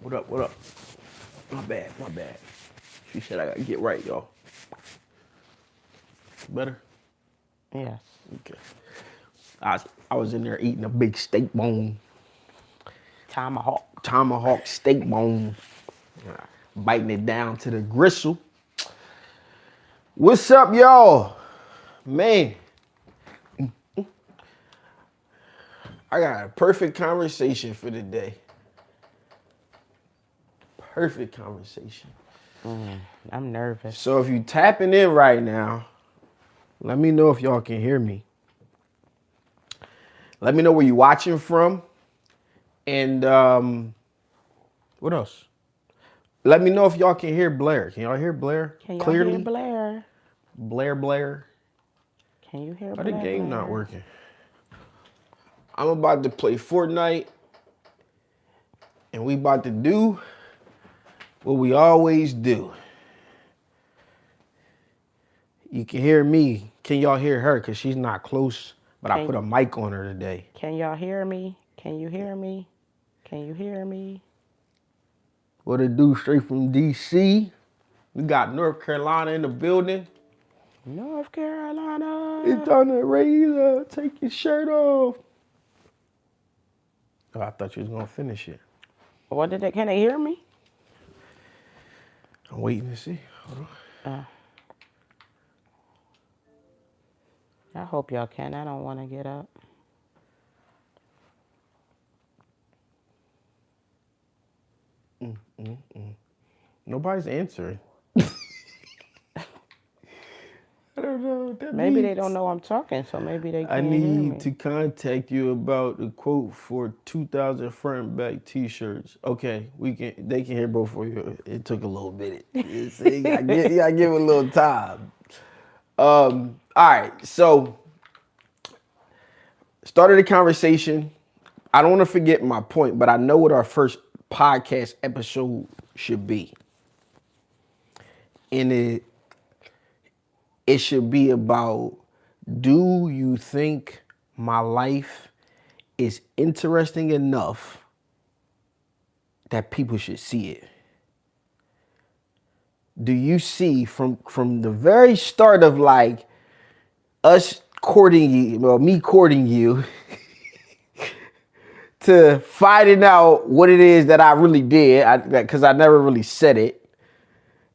What up? What up? My bad. My bad. She said I gotta get right, y'all. Better? Yes. Okay. I was in there eating a big steak bone, Tomahawk. tomahawk steak bone, biting it down to the gristle. What's up, y'all? Man, I got a perfect conversation for today. Perfect conversation. I'm nervous. So if you tapping in right now, let me know if y'all can hear me. Let me know where you watching from. And what else? Let me know if y'all can hear Blair. Can y'all hear Blair Can y'all hear clearly? Blair? Blair. Can you hear Oh, the Blair? game not Blair? working. I'm about to play Fortnite. And we about to do what we always do. You can hear me. Can y'all hear her? Because she's not close. But I Can put a mic on her today. Can y'all hear me? Can you hear me? Can you hear me? What it do straight from DC. We got North Carolina in the building. North It's Carolina. time to raise up. Take your shirt off. Oh, I thought you was going to finish it. What did they? Can they hear me? I'm waiting to see. Hold on. I hope y'all can. I don't want to get up. Nobody's answering. I don't know what that Maybe they means. don't know I'm talking, so maybe they I can't hear need me. to contact you about the quote for 2,000 front and back T-shirts. Okay, we can. They can hear both of you. It took a little bit. You see, you gotta give it a little time. All right, so started the conversation. I don't want to forget my point, but I know what our first podcast episode should be, and it should be about, do you think my life is interesting enough that people should see it? Do you see from the very start of like us courting you, well, me courting you, to finding out what it is that I really did, because I never really said it,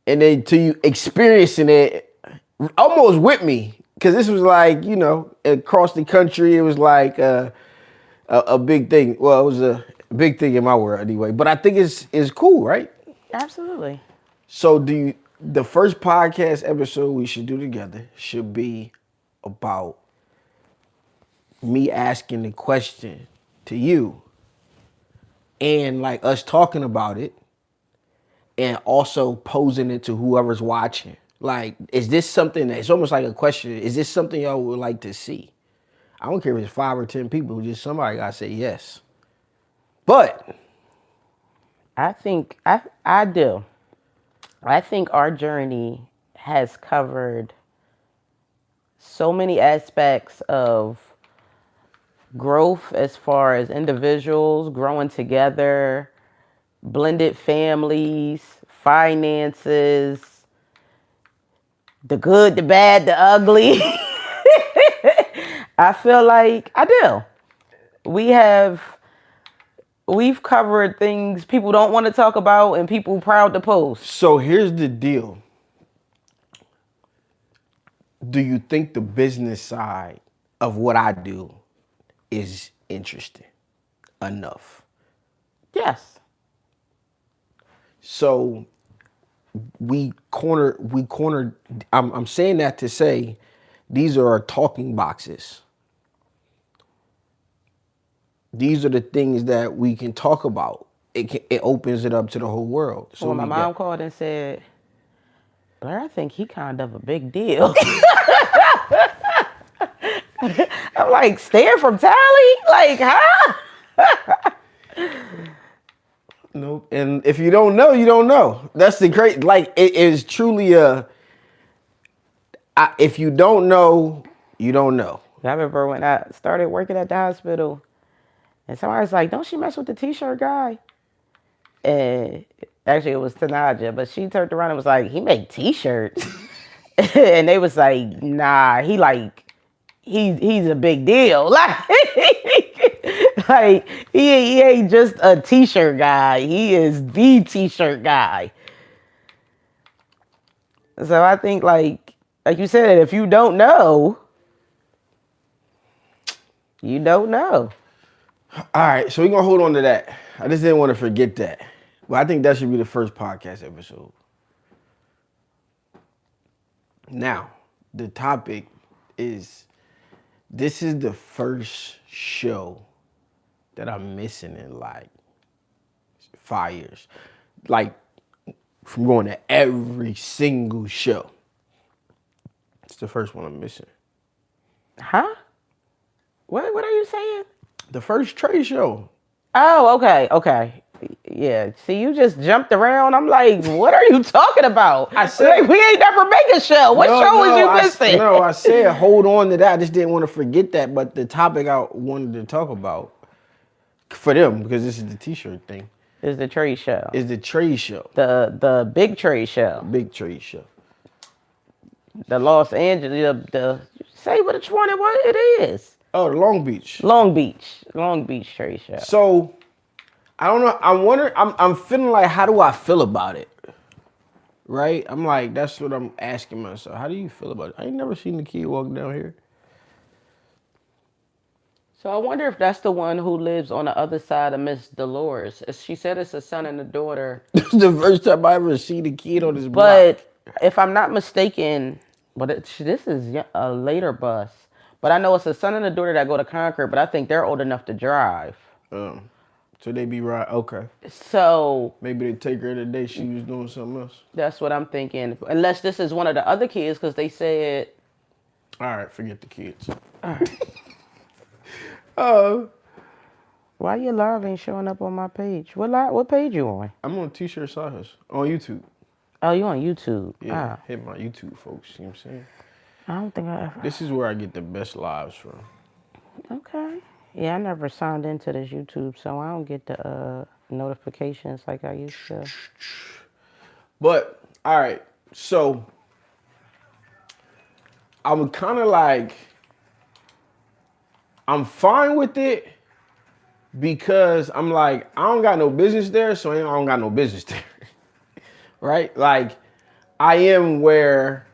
and then to you experiencing it almost with me, because this was like, across the country, it was like a big thing. Well, it was a big thing in my world anyway. But I think it's cool, right? Absolutely. So the first podcast episode we should do together should be about me asking the question to you and like us talking about it and also posing it to whoever's watching. Like, is this something that, it's almost like a question, is this something y'all would like to see? I don't care if it's 5 or 10 people, just somebody gotta say yes. But I do. I think our journey has covered so many aspects of growth as far as individuals growing together, blended families, finances, the good, the bad, the ugly. I feel like I do. We have we've covered things people don't want to talk about and people proud to post. so here's the deal. Do you think the business side of what I do is interesting enough? Yes. So we cornered. I'm saying that to say these are our talking boxes. These are the things that we can talk about. It opens it up to the whole world. So When my we mom get. called and said, Blair, I think he kind of a big deal. I'm like, Stan from Tally? Like, huh? Nope. And if you don't know, you don't know. That's the great. Like, it is truly if you don't know, you don't know. I remember when I started working at the hospital and somebody was like, don't she mess with the t-shirt guy? And actually, it was Tanaja, but she turned around and was like, "He make T-shirts," and they was like, "Nah, he's a big deal. Like he ain't just a T-shirt guy. He is the T-shirt guy." So I think like you said, if you don't know, you don't know. All right, so we're gonna hold on to that. I just didn't want to forget that. But I think that should be the first podcast episode. Now, the topic is this is the first show that I'm missing in like 5 years. Like from going to every single show. It's the first one I'm missing. Huh? What are you saying? The first trade show. Oh, okay. Yeah. See, you just jumped around. I'm like, what are you talking about? I said- like, we ain't never make a show. What show was you missing? I said hold on to that. I just didn't want to forget that. But the topic I wanted to talk about for them, because this is the T-shirt thing, Is the trade show. is the trade show. The big trade show. Big trade show. The Los Angeles, say which one it is. Oh, the Long Beach. Long Beach trade show. So, I don't know. I wonder. I'm feeling like, how do I feel about it? Right? I'm like, that's what I'm asking myself. How do you feel about it? I ain't never seen the kid walk down here. So I wonder if that's the one who lives on the other side of Miss Dolores. She said it's a son and a daughter. This is the first time I ever see the kid on this block. But if I'm not mistaken, this is a later bus. But I know it's a son and a daughter that go to Concord, but I think they're old enough to drive. So they be right. Okay. So Maybe they take her the day she was doing something else. that's what I'm thinking. Unless this is one of the other kids, because they said. All right, forget the kids. All right. Oh. Why your live ain't showing up on my page? What page you on? I'm on T-shirt Sawhus on YouTube. Oh, you on YouTube? Yeah, hit my YouTube, folks. You know what I'm saying? I don't think I ever. This is where I get the best lives from. Okay. Yeah, I never signed into this YouTube, so I don't get the notifications like I used to. But, all right. So, I'm kind of like, I'm fine with it because I'm like, I don't got no business there, so I don't got no business there. Right? Like, I am where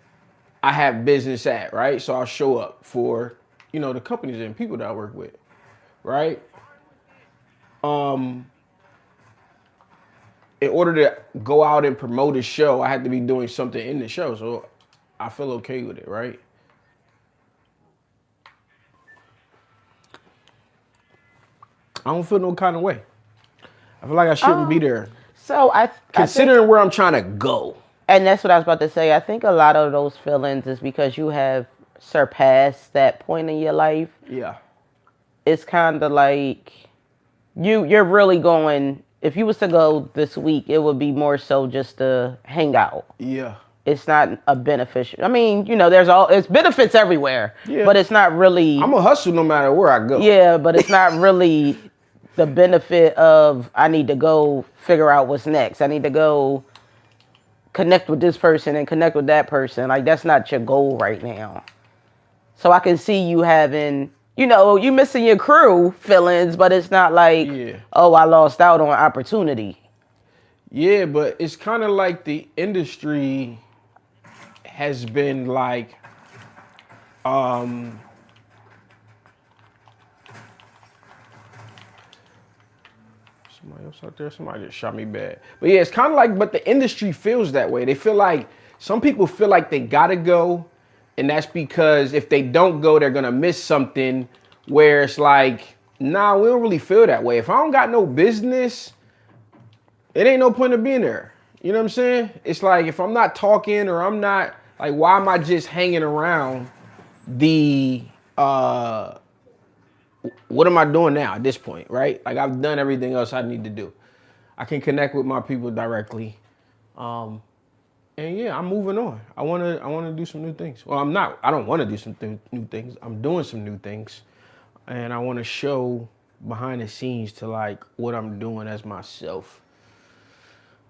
I have business at, right? So I'll show up for, the companies and people that I work with, right? In order to go out and promote a show, I had to be doing something in the show, so I feel okay with it, right? I don't feel no kind of way. I feel like I shouldn't be there. So Considering where I'm trying to go. And that's what I was about to say. I think a lot of those feelings is because you have surpassed that point in your life. Yeah. It's kind of like you're really going. If you was to go this week, it would be more so just to hang out. Yeah. It's not a beneficial. I mean, it's benefits everywhere. Yeah. But it's not really. I'm a hustle no matter where I go. Yeah, but it's not really the benefit of I need to go figure out what's next. I need to go connect with this person and connect with that person. Like, that's not your goal right now. So I can see you having, you missing your crew feelings, but it's not like, oh, I lost out on opportunity. Yeah, but it's kind of like the industry has been like, somebody else out there, somebody just shot me bad. But yeah, it's kind of like, but the industry feels that way. They feel like, some people feel like they gotta go, and that's because if they don't go, they're gonna miss something, where it's like, nah, we don't really feel that way. If I don't got no business, it ain't no point of being there. You know what I'm saying? It's like, if I'm not talking or I'm not, like, why am I just hanging around what am I doing now at this point, right? Like, I've done everything else I need to do. I can connect with my people directly. And yeah, I'm moving on. I wanna do some new things. Well, I don't wanna do some new things. I'm doing some new things. And I wanna show behind the scenes to like what I'm doing as myself.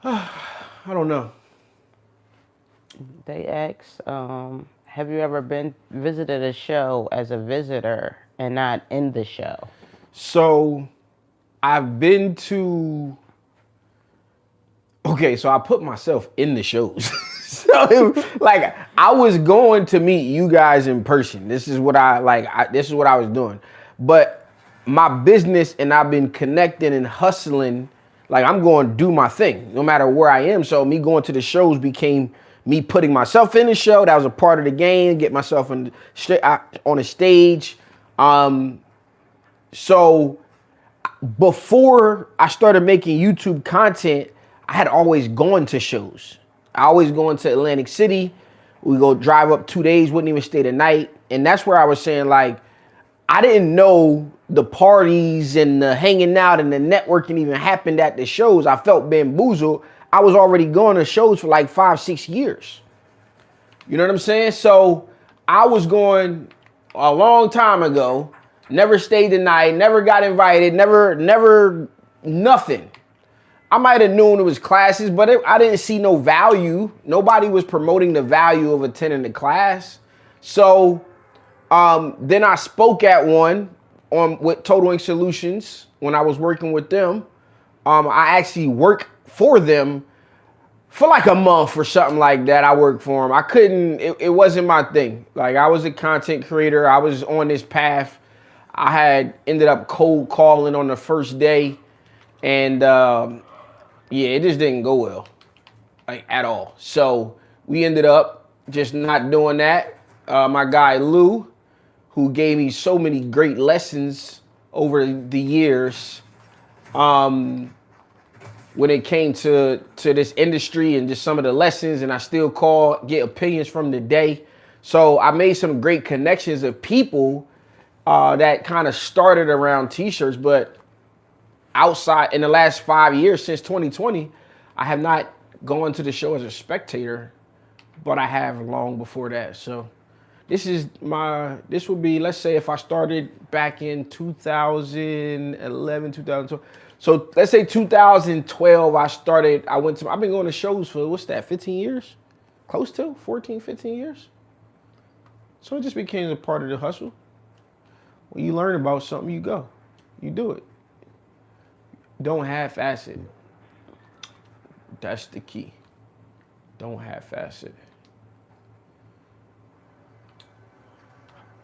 I don't know. They asked, have you ever been visited a show as a visitor and not in the show? So I've been to. Okay, so I put myself in the shows. Like I was going to meet you guys in person. This is what I like. This is what I was doing. But my business and I've been connecting and hustling. Like I'm going to do my thing, no matter where I am. So me going to the shows became me putting myself in the show. That was a part of the game. Get myself on a stage. So before I started making YouTube content, I had always gone to shows. I always going to Atlantic City. We go drive up 2 days, wouldn't even stay the night. And that's where I was saying, like, I didn't know the parties and the hanging out and the networking even happened at the shows. I felt bamboozled. I was already going to shows for like 5-6 years. You know what I'm saying? So I was going a long time ago, never stayed the night, never got invited, never nothing. I might have known it was classes, but I didn't see no value. Nobody was promoting the value of attending the class. So then I spoke at one with Total Ink Solutions when I was working with them. I actually worked for them for like a month or something like that. I worked for them. I couldn't, it wasn't my thing. Like I was a content creator. I was on this path. I had ended up cold calling on the first day. And yeah, it just didn't go well, like at all. So we ended up just not doing that. My guy Lou, who gave me so many great lessons over the years, when it came to this industry and just some of the lessons, and I still get opinions from the day. So I made some great connections of people that kind of started around t-shirts, but outside in the last 5 years since 2020, I have not gone to the show as a spectator, but I have long before that. So this would be, let's say if I started back in 2011, 2012. So let's say 2012, I've been going to shows for, what's that, 15 years? Close to 14, 15 years. So it just became a part of the hustle. When you learn about something, you go, you do it. Don't half-ass it. That's the key. Don't half-ass it.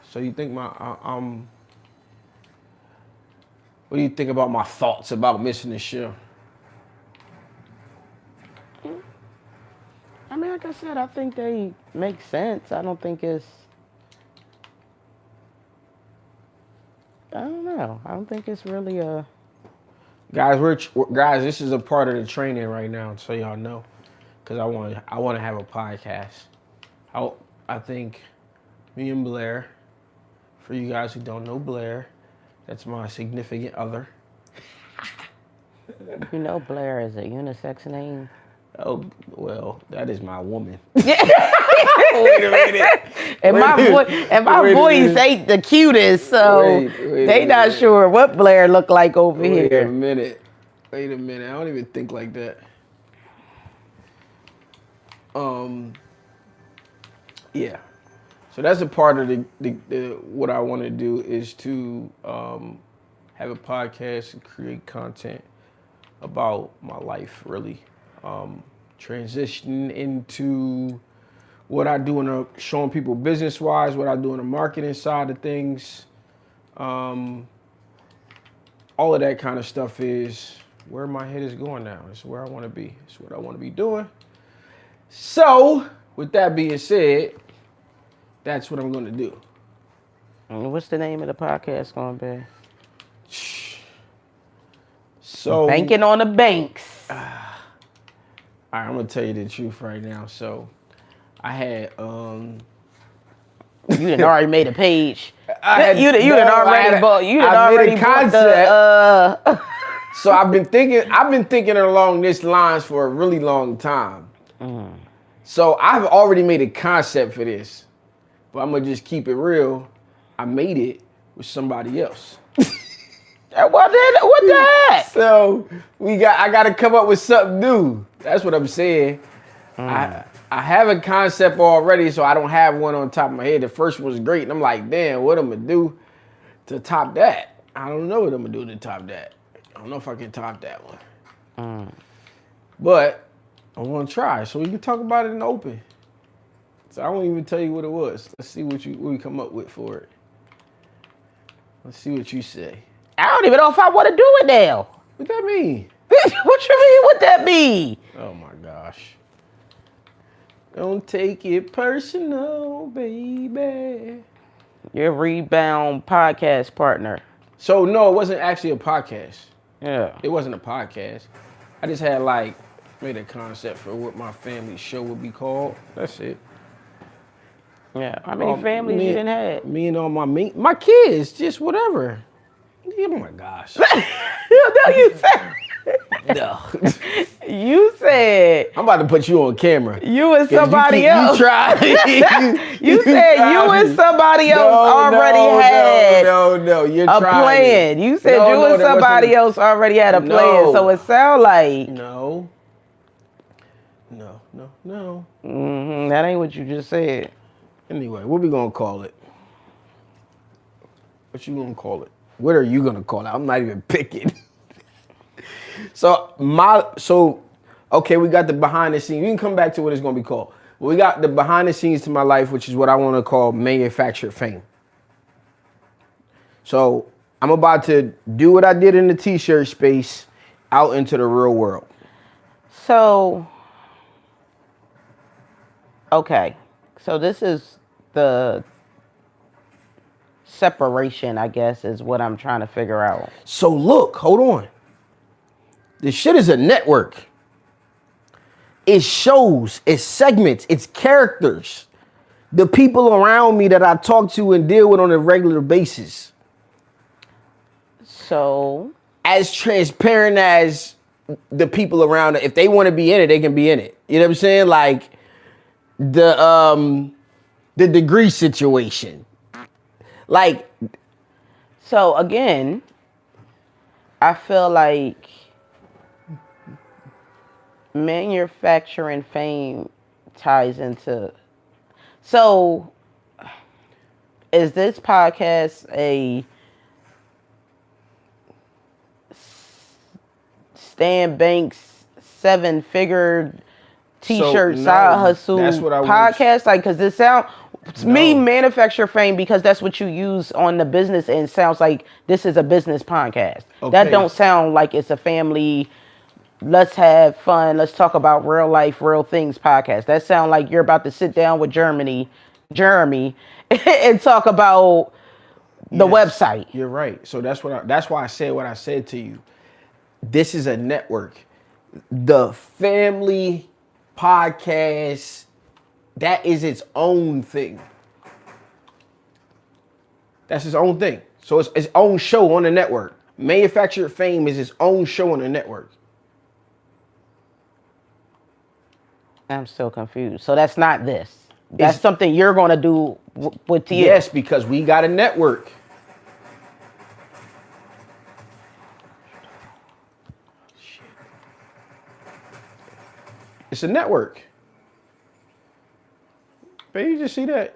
So you think what do you think about my thoughts about missing the show? I mean, like I said, I think they make sense. I don't think it's, I don't know. I don't think it's really a... Guys, this is a part of the training right now, so y'all know, because I want to have a podcast. I think me and Blair, for you guys who don't know Blair, that's my significant other. You know Blair is a unisex name. Oh, well, that is my woman. Yeah. Wait a minute. And my voice ain't the cutest, so they not sure what Blair look like over here. Wait a minute. I don't even think like that. Yeah. So that's a part of the what I want to do is to have a podcast and create content about my life, really. Transition into what I do showing people business-wise, what I do in the marketing side of things. All of that kind of stuff is where my head is going now. It's where I want to be. It's what I want to be doing. So, with that being said, that's what I'm going to do. What's the name of the podcast going to be? So Banking on the Banks. All right, I'm going to tell you the truth right now. So, I had You done already made a page. You done already bought the So I've been thinking along this lines for a really long time. So I've already made a concept for this, but I'm gonna just keep it real. I made it with somebody else. Well, then what the heck? So I gotta come up with something new. That's what I'm saying. I have a concept already, so I don't have one on top of my head. The first one was great, and I'm like, damn, what I'm gonna do to top that? I don't know what I'm gonna do to top that. I don't know if I can top that one. But I'm gonna try, so we can talk about it in the open. So I won't even tell you what it was. Let's see what we come up with for it. Let's see what you say. I don't even know if I want to do it now. What that mean? What you mean? What that mean? Oh my gosh. Don't take it personal, baby. Your rebound podcast partner. So no, it wasn't actually a podcast. Yeah. It wasn't a podcast. I just had made a concept for what my family show would be called. That's it. Yeah. How many families you done had? Me and all my kids, just whatever. Oh my gosh. No, you said. No. You said. I'm about to put you on camera. You and somebody else. You tried. You said you and somebody else already had No. You're a trying. plan. You said you and somebody else already had a plan. So it sound like. No. That ain't what you just said. Anyway, what we gonna call it? What you gonna call it? What are you gonna call it? I'm not even picking. Okay, we got the behind the scenes. We can come back to what it's gonna be called. But we got the behind the scenes to my life, which is what I want to call manufactured fame. So I'm about to do what I did in the t-shirt space out into the real world. So, okay. So this is the separation, I guess, is what I'm trying to figure out. So look, hold on. This shit is a network. It's shows, it's segments, it's characters. The people around me that I talk to and deal with on a regular basis. So, as transparent as the people around it, if they want to be in it, they can be in it. You know what I'm saying? Like the degree situation. Like, so again, I feel like manufacturing fame ties into. So, is this podcast a Stan Banks 7-figure t-shirt side hustle podcast? Like, cause this sound to me manufacture fame because that's what you use on the business and sounds like this is a business podcast. Okay. That don't sound like it's a family. Let's have fun. Let's talk about real life, real things podcast. That sound like you're about to sit down with Jeremy, and talk about the website. You're right. So that's why I said what I said to you. This is a network. The family podcast, that is its own thing. That's its own thing. So it's its own show on the network. Manufactured Fame is its own show on the network. I'm still confused. So that's not this. That's something you're going to do with TS. Yes, because we got a network. Shit. It's a network. Baby, you just see that?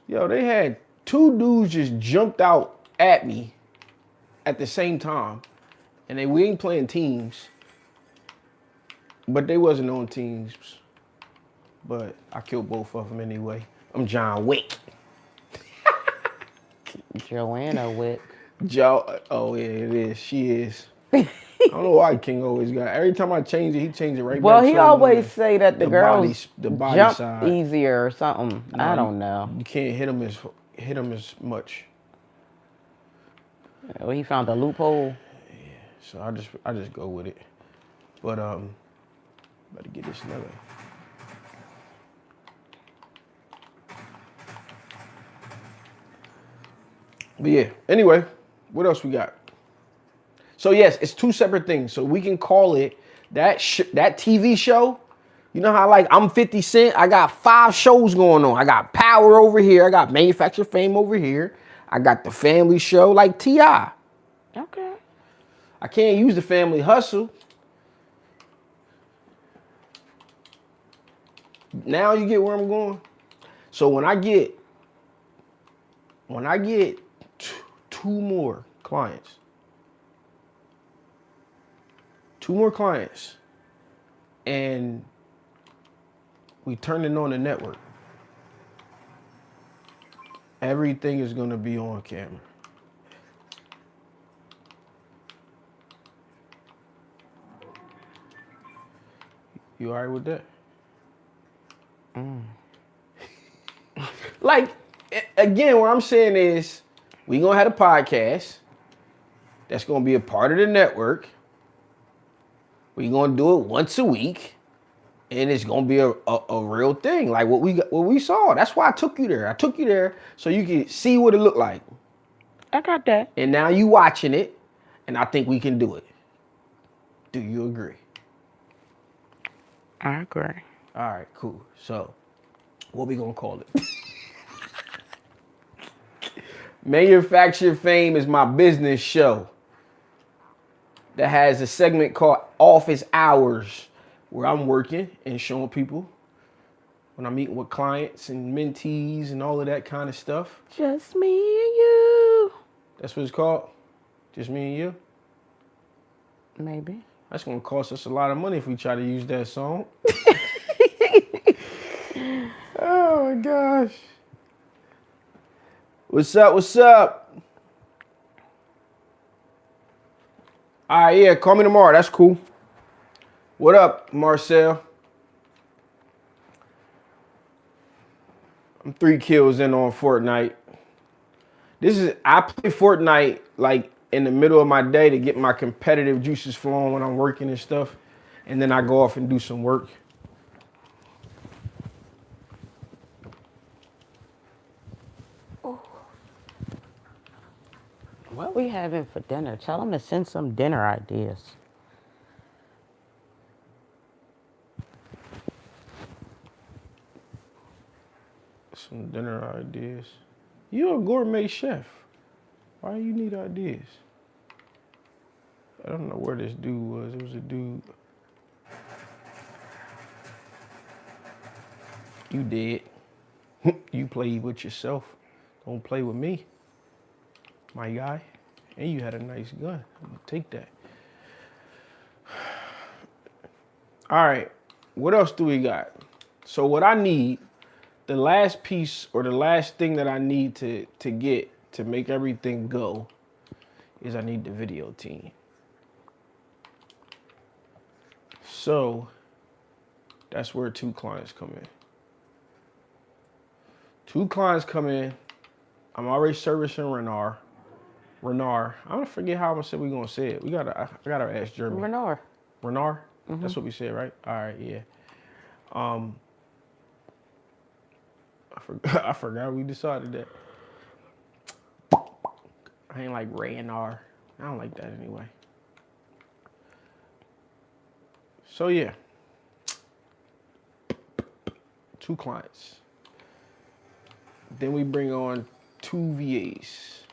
Yo, they had two dudes just jumped out at me at the same time. And we ain't playing teams. But they wasn't on teams. But I killed both of them anyway. I'm John Wick. Joanna Wick. Oh yeah, it is. She is. I don't know why King always got. Every time I change it, he changes it right back. Well, he always say that the girls the body jump side easier or something. No, I don't know. You can't hit him as much. Well, he found a loophole. Yeah, so I just go with it. But better get this another. But yeah, anyway, what else we got? So yes, it's two separate things. So we can call it that TV show. You know how I'm 50 Cent? I got 5 shows going on. I got Power over here. I got Manufactured Fame over here. I got the family show like T.I. I can't use the family hustle. Now you get where I'm going? So when I get two more clients, and we turn it on the network, everything is gonna be on camera. You all right with that? Like, again, what I'm saying is, we gonna have a podcast that's gonna be a part of the network. We gonna do it once a week, and it's gonna be a real thing, like what we saw. That's why I took you there. I took you there so you can see what it looked like. I got that. And now you watching it, and I think we can do it. Do you agree? I agree. All right, cool. So, what we gonna call it? Manufacture Fame is my business show that has a segment called Office Hours, where I'm working and showing people when I'm meeting with clients and mentees and all of that kind of stuff. Just me and you. That's what it's called? Just me and you? Maybe. That's gonna cost us a lot of money if we try to use that song. Oh my gosh. What's up? What's up? All right, yeah, call me tomorrow. That's cool. What up, Marcel? I'm 3 kills in on Fortnite. I play Fortnite like in the middle of my day to get my competitive juices flowing when I'm working and stuff. And then I go off and do some work. What we having for dinner? Tell them to send some dinner ideas. Some dinner ideas. You're a gourmet chef. Why do you need ideas? I don't know where this dude was. It was a dude. You did. You played with yourself. Don't play with me, my guy. And you had a nice gun. I'm gonna take that. All right. What else do we got? So what I need, the last piece or the last thing that I need to get to make everything go is I need the video team. So that's where 2 clients come in. 2 clients come in. I'm already servicing Renard. I'm gonna forget how I said we gonna say it. I gotta ask Jeremy. Renard. Mm-hmm. That's what we said, right? All right, yeah. I forgot we decided that. I ain't like Renard. I don't like that anyway. So yeah. 2 clients. Then we bring on 2 VAs.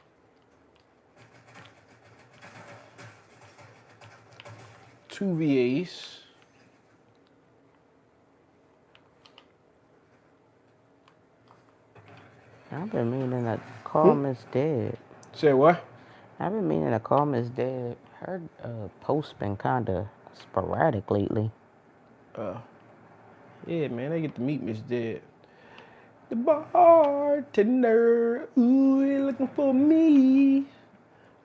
I've been meaning to call Miss Dead. Say what? I've been meaning to call Miss Dead. Her posts been kind of sporadic lately. Yeah, man, I get to meet Miss Dead. The bartender, ooh, they looking for me.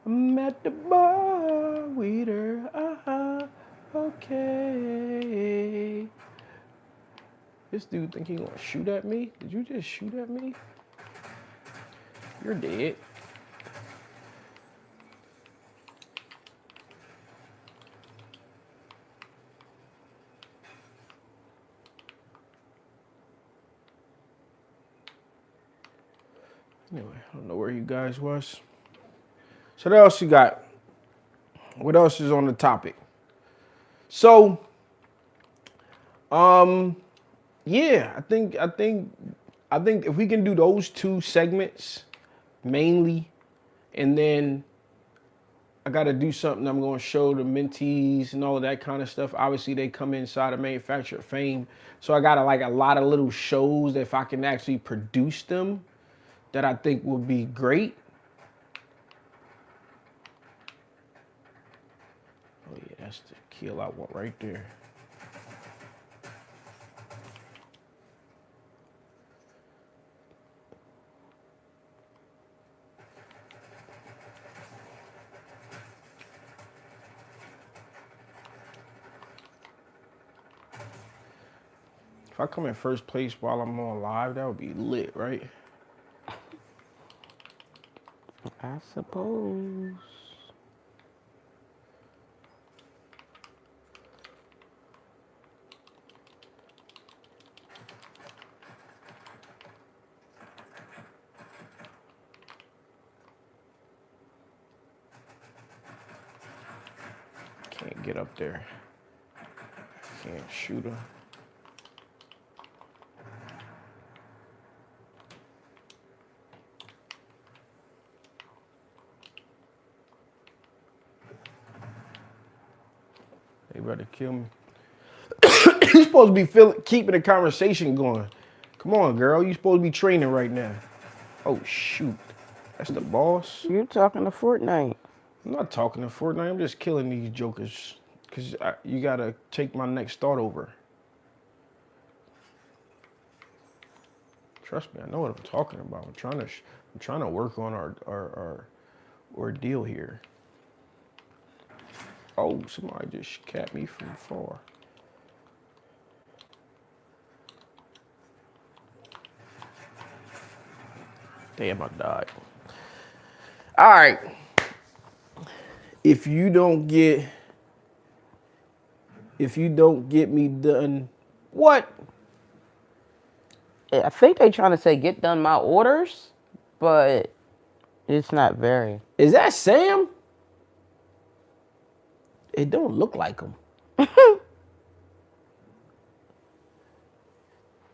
I'm at the bar with her, okay. This dude think he gonna shoot at me? Did you just shoot at me? You're dead. Anyway, I don't know where you guys was. So what else you got? What else is on the topic? So, yeah, I think if we can do those 2 segments mainly, and then got to do something. I'm going to show the mentees and all of that kind of stuff. Obviously, they come inside of Manufacturer Fame. So I got like a lot of little shows that if I can actually produce them, that I think would be great. Oh yeah, that's the kill I want right there. If I come in first place while I'm on live, that would be lit, right? I suppose. Can't get up there. Can't shoot her. They better kill me. You're supposed to be keeping the conversation going. Come on, girl. You're supposed to be training right now. Oh, shoot. That's the boss. You talking to Fortnite? I'm not talking to Fortnite. I'm just killing these jokers. Because you got to take my next thought over. Trust me, I know what I'm talking about. I'm trying to work on our ordeal here. Oh, somebody just capped me from far. Damn, I died. All right. If you don't get me done, what? I think they trying to say get done my orders, but it's not very. Is that Sam? It don't look like him.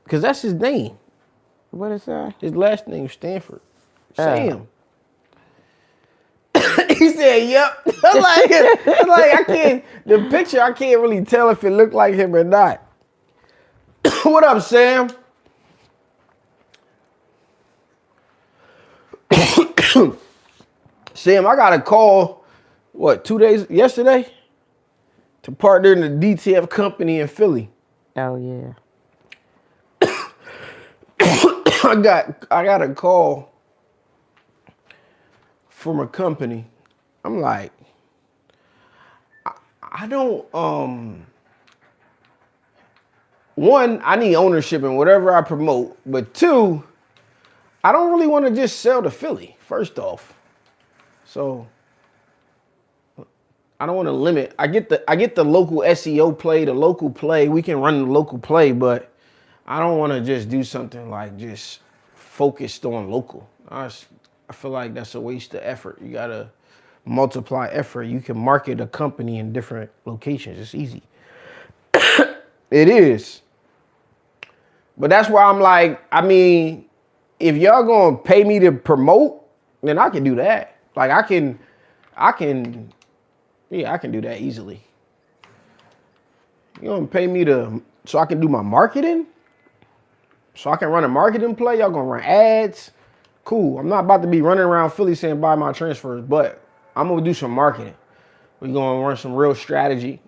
Because that's his name. What is that? His last name Stanford. Sam. He said, yep. I'm like, I can't, the picture, I can't really tell if it looked like him or not. What up, Sam? Sam, I got a call, yesterday? To partner in the DTF company in Philly. Oh yeah. I got a call from a company. I'm like, I don't, one, I need ownership in whatever I promote, but two, I don't really want to just sell to Philly, first off. So I don't want to limit. I get the local SEO play, the local play. We can run the local play, but I don't want to just do something like just focused on local. I feel like that's a waste of effort. You gotta multiply effort. You can market a company in different locations. It's easy. It is. But that's why I'm like, I mean, if y'all gonna pay me to promote, then I can do that. Like I can do that easily. You gonna pay me so I can do my marketing? So I can run a marketing play? Y'all gonna run ads? Cool. I'm not about to be running around Philly saying buy my transfers, but I'm gonna do some marketing. We're gonna run some real strategy.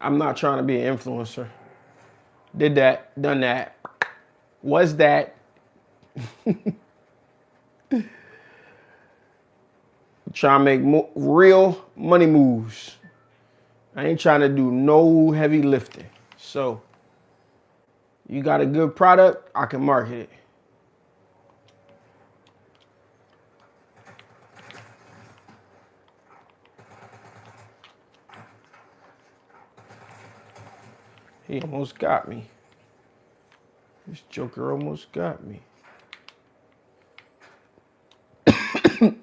I'm not trying to be an influencer. Did that, done that. Was that. Trying to make real money moves. I ain't trying to do no heavy lifting. So, you got a good product, I can market it. He almost got me. This joker almost got me.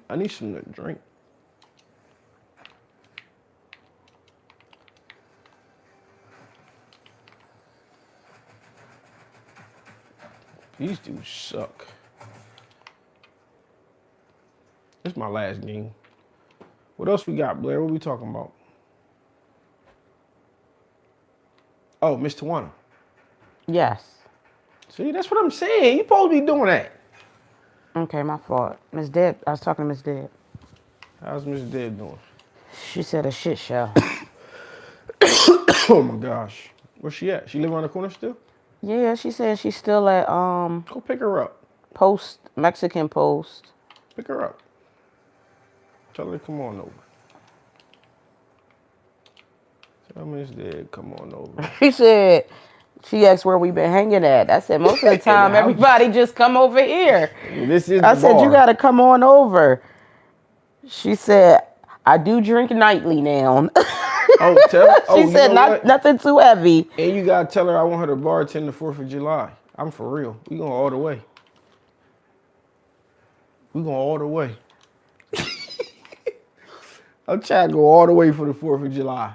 I need something to drink. These dudes suck. This is my last game. What else we got, Blair? What we talking about? Oh, Miss Tawana. Yes. See, that's what I'm saying. You supposed to be doing that. Okay, my fault. Miss Deb, I was talking to Miss Deb. How's Miss Deb doing? She said a shit show. Oh my gosh. Where's she at? She live around the corner still? Yeah, she said she's still at Go pick her up. Post, Mexican Post. Pick her up. Tell her to come on over. Tell Miss Deb come on over. She said, she asked where we been hanging at. I said, most of the time, everybody just come over here. This is I the said, bar. you got to come on over. She said, I do drink nightly now. Oh, tell her. Oh, She said, you know what? nothing too heavy. And you gotta tell her I want her to bartend the 4th of July. I'm for real. We going all the way. We going all the way. I'm trying to go all the way for the 4th of July.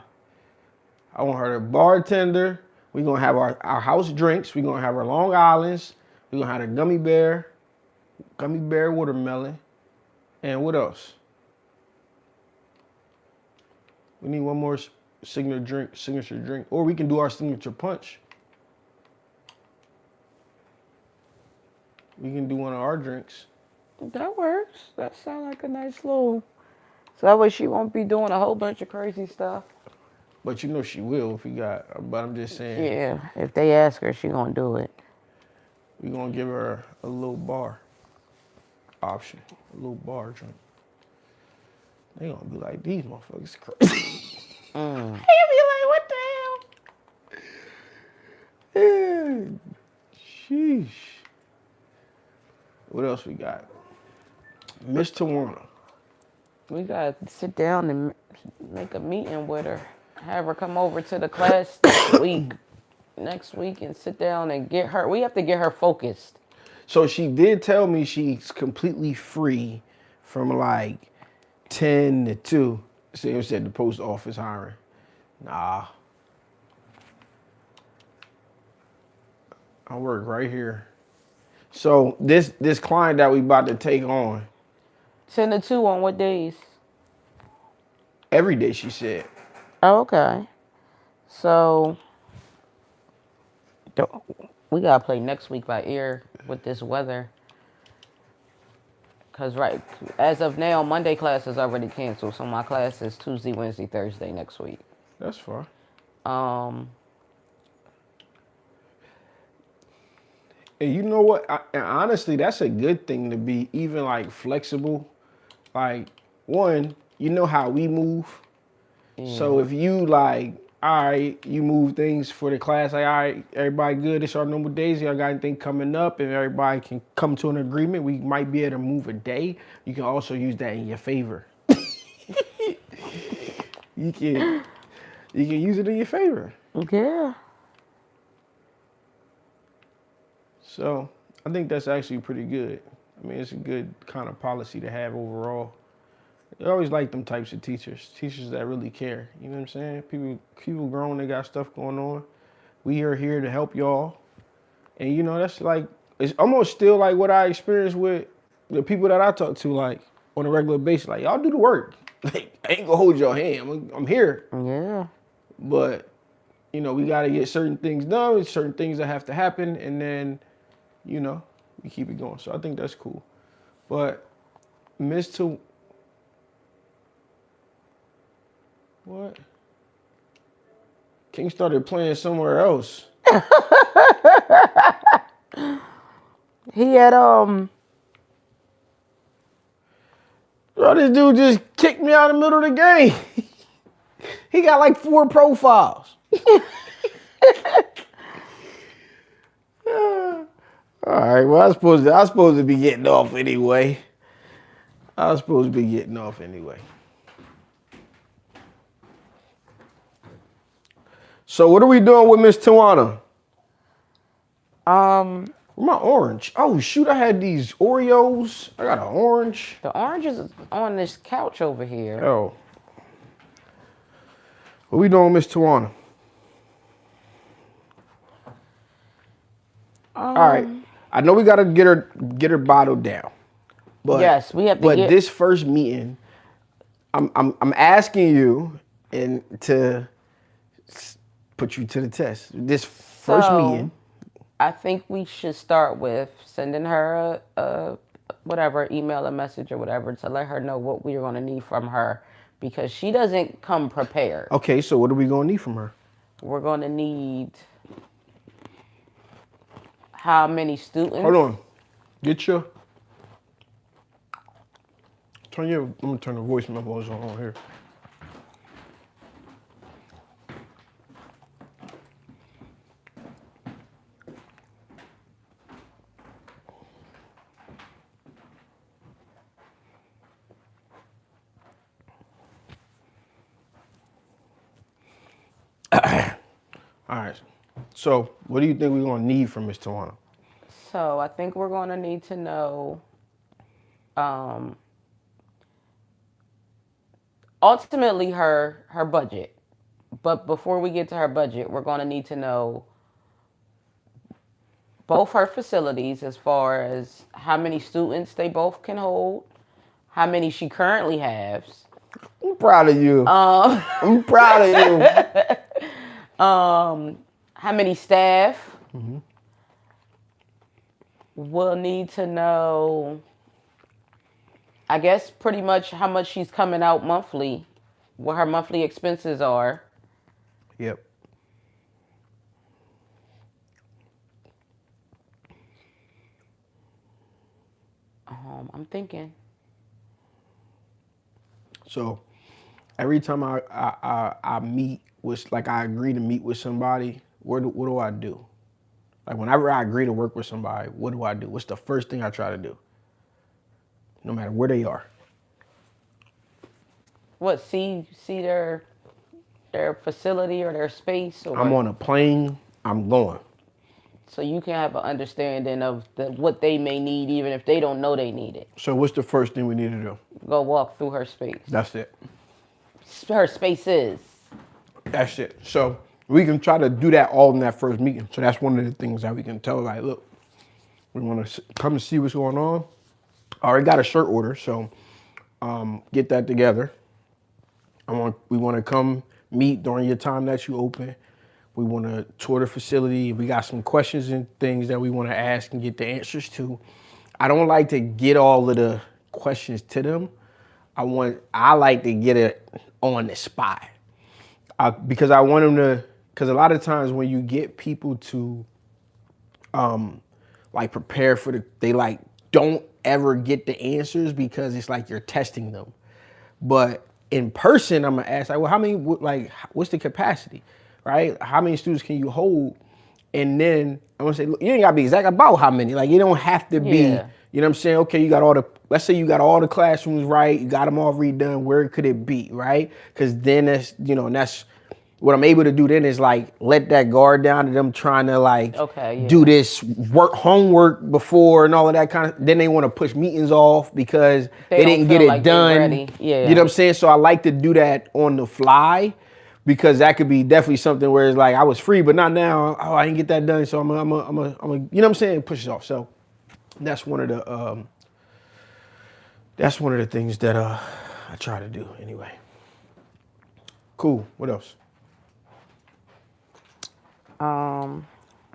I want her to bartender. We're gonna have our house drinks. We're gonna have our Long Islands. We're gonna have a gummy bear watermelon. And what else? We need one more signature drink. Or we can do our signature punch. We can do one of our drinks. That works. That sounds like a nice little. So that way she won't be doing a whole bunch of crazy stuff. But you know she will if we got, but I'm just saying. Yeah, if they ask her, she gonna do it. We're going to give her a little bar option. A little bar drink. They going to be like, these motherfuckers crazy. They gonna be like, what the hell? Yeah. Sheesh. What else we got? Miss Tawana. We gotta sit down and make a meeting with her. Have her come over to the class next week, and sit down and get her. We have to get her focused. So she did tell me she's completely free from like 10 to 2. Sam said the post office hiring. Nah. I work right here. So this client that we about to take on, 10 to 2 on what days? every day she said. Oh, okay. So we gotta play next week by ear with this weather. Cause right as of now, Monday class is already canceled. So my class is Tuesday, Wednesday, Thursday next week. That's fine. And you know what? And honestly, that's a good thing to be even like flexible. Like, one, you know how we move. So if you like, all right, you move things for the class, like, all right, everybody good, it's our normal days, y'all got anything coming up, and everybody can come to an agreement, we might be able to move a day. You can also use that in your favor. You can use it in your favor. Yeah. So I think that's actually pretty good. I mean, it's a good kind of policy to have overall. I always like them types of teachers that really care. You know what I'm saying? People grown, they got stuff going on. We are here to help y'all. And you know, that's like, it's almost still like what I experienced with the people that I talk to, like on a regular basis. Like, y'all do the work. Like, I ain't gonna hold your hand. I'm here. Yeah. But, you know, we gotta get certain things done, certain things that have to happen, and then, you know, we keep it going. So I think that's cool. But what? King started playing somewhere else. He had Bro, this dude just kicked me out of the middle of the game. He got like 4 profiles. All right, well, I was supposed to be getting off anyway. So what are we doing with Miss Tawana? Where my orange? Oh shoot, I had these Oreos. I got an orange. the oranges is on this couch over here. Oh. What we doing with Miss Tawana? All right. I know we gotta get her bottled down. But Yes, we have to But get- this first meeting, I'm asking you and to put you to the test. This first So, meeting. I think we should start with sending her a whatever, email, a message or whatever to let her know what we're going to need from her because she doesn't come prepared. Okay, so what are we gonna need from her? We're going to need how many students? Hold on. I'm gonna turn the voice memos on here. All right. So, what do you think we're gonna need from Miss Tawana? So I think we're going to need to know, ultimately her budget. But before we get to her budget, we're going to need to know both her facilities as far as how many students they both can hold, how many she currently has. I'm proud of you. I'm proud of you. How many staff? Mm-hmm. We'll need to know, I guess, pretty much how much she's coming out monthly, what her monthly expenses are. Yep. I'm thinking. So, every time I meet with, like, I agree to meet with somebody, what do I do? Like, whenever I agree to work with somebody, what do I do? What's the first thing I try to do? No matter where they are. What, see their facility or their space? Or I'm on a plane, I'm going. so you can have an understanding of what they may need, even if they don't know they need it. So, what's the first thing we need to do? Go walk through her space. That's it. Her spaces. That's it. So, we can try to do that all in that first meeting. So, that's one of the things that we can tell, like, look, we want to come and see what's going on. I already got a shirt order, so get that together. We want to come meet during your time that you open. We want to tour the facility. We got some questions and things that we want to ask and get the answers to. I don't like to get all of the questions to them. I like to get it on the spot. Because I want them to, because a lot of times when you get people to like prepare for they like don't ever get the answers because it's like you're testing them. But in person, I'm gonna ask, like, well, how many, like, what's the capacity, right? How many students can you hold? And then I'm gonna say, look, you ain't gotta be exact about how many. Like, you don't have to be, Yeah. you know what I'm saying? Okay, let's say you got all the classrooms right, you got them all redone. Where could it be, right? Because then that's what I'm able to do then is like let that guard down to them trying to like do this homework before and all of that kind of. Then they want to push meetings off because they didn't get it done. Yeah. You know what I'm saying? So I like to do that on the fly because that could be definitely something where it's like I was free, but not now. Oh, I didn't get that done, so I'm a you know what I'm saying? Push it off. So that's one of the things that I try to do anyway. Cool. What else?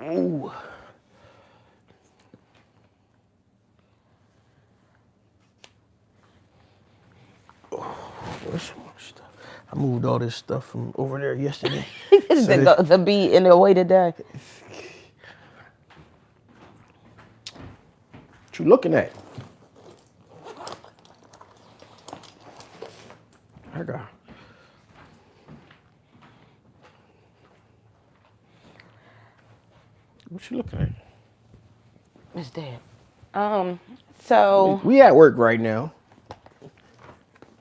Ooh. Where's some more stuff? I moved all this stuff from over there yesterday. to be in the way today. What you looking at? I got. What you looking at? It's dead. So We at work right now.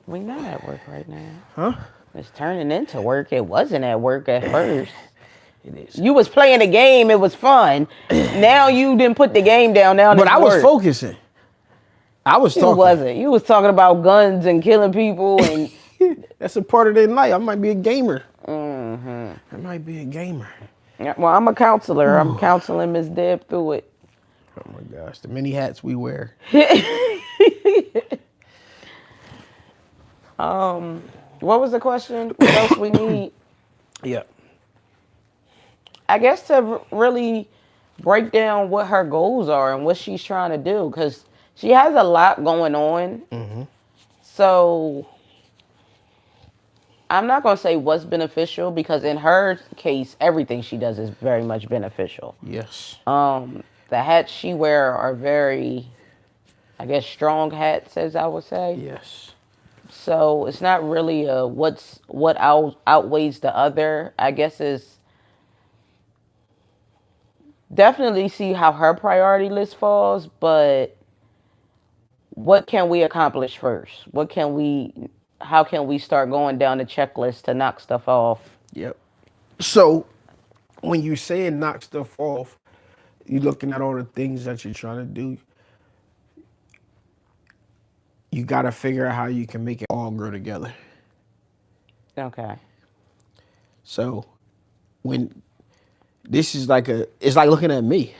we not at work right now. Huh? It's turning into work. It wasn't at work at first. It is. You was playing a game. It was fun. Now you didn't put the game down. Now But it's I was work. focusing. I was You talking. wasn't. You was talking about guns and killing people and. That's a part of their life. I might be a gamer. I might be a gamer. Well, I'm a counselor. I'm counseling Miss Deb through it. Oh my gosh, the many hats we wear. What was the question? What else we need? Yeah. I guess to really break down what her goals are and what she's trying to do, because she has a lot going on. So I'm not going to say what's beneficial, because in her case, everything she does is very much beneficial. Yes. The hats she wear are very, I guess, strong hats, as I would say. Yes. So it's not really what outweighs the other. I guess is definitely see how her priority list falls, but what can we accomplish first? How can we start going down the checklist to knock stuff off? Yep. So when you say knock stuff off, you're looking at all the things that you're trying to do. You got to figure out how you can make it all grow together. Okay. So when this is it's like looking at me.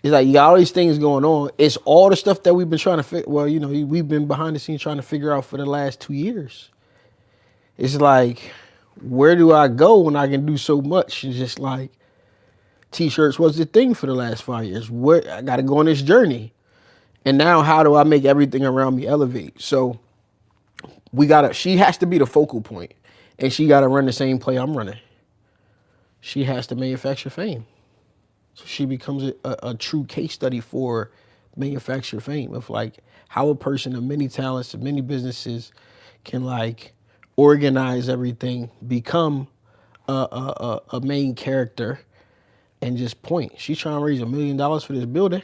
It's like you got all these things going on. It's all the stuff that we've been trying to figure. Well, we've been behind the scenes trying to figure out for the last 2 years. It's like, where do I go when I can do so much? It's just like, T-shirts was the thing for the last 5 years. What I got to go on this journey, and now how do I make everything around me elevate? So she has to be the focal point, and she got to run the same play I'm running. She has to manufacture fame. So she becomes a true case study for manufactured fame of like how a person of many talents and many businesses can like organize everything, become a main character, and just point. She's trying to raise $1 million for this building.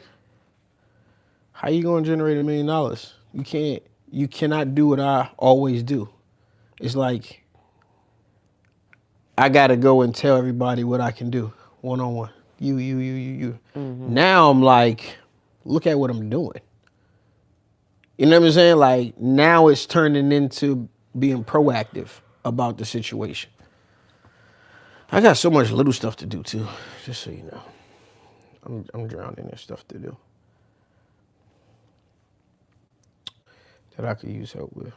How you gonna generate $1 million? You cannot do what I always do. It's like I gotta go and tell everybody what I can do one-on-one. You. Mm-hmm. Now I'm like, look at what I'm doing. You know what I'm saying? Like now it's turning into being proactive about the situation. I got so much little stuff to do too, just so you know. I'm drowning in stuff to do that I could use help with.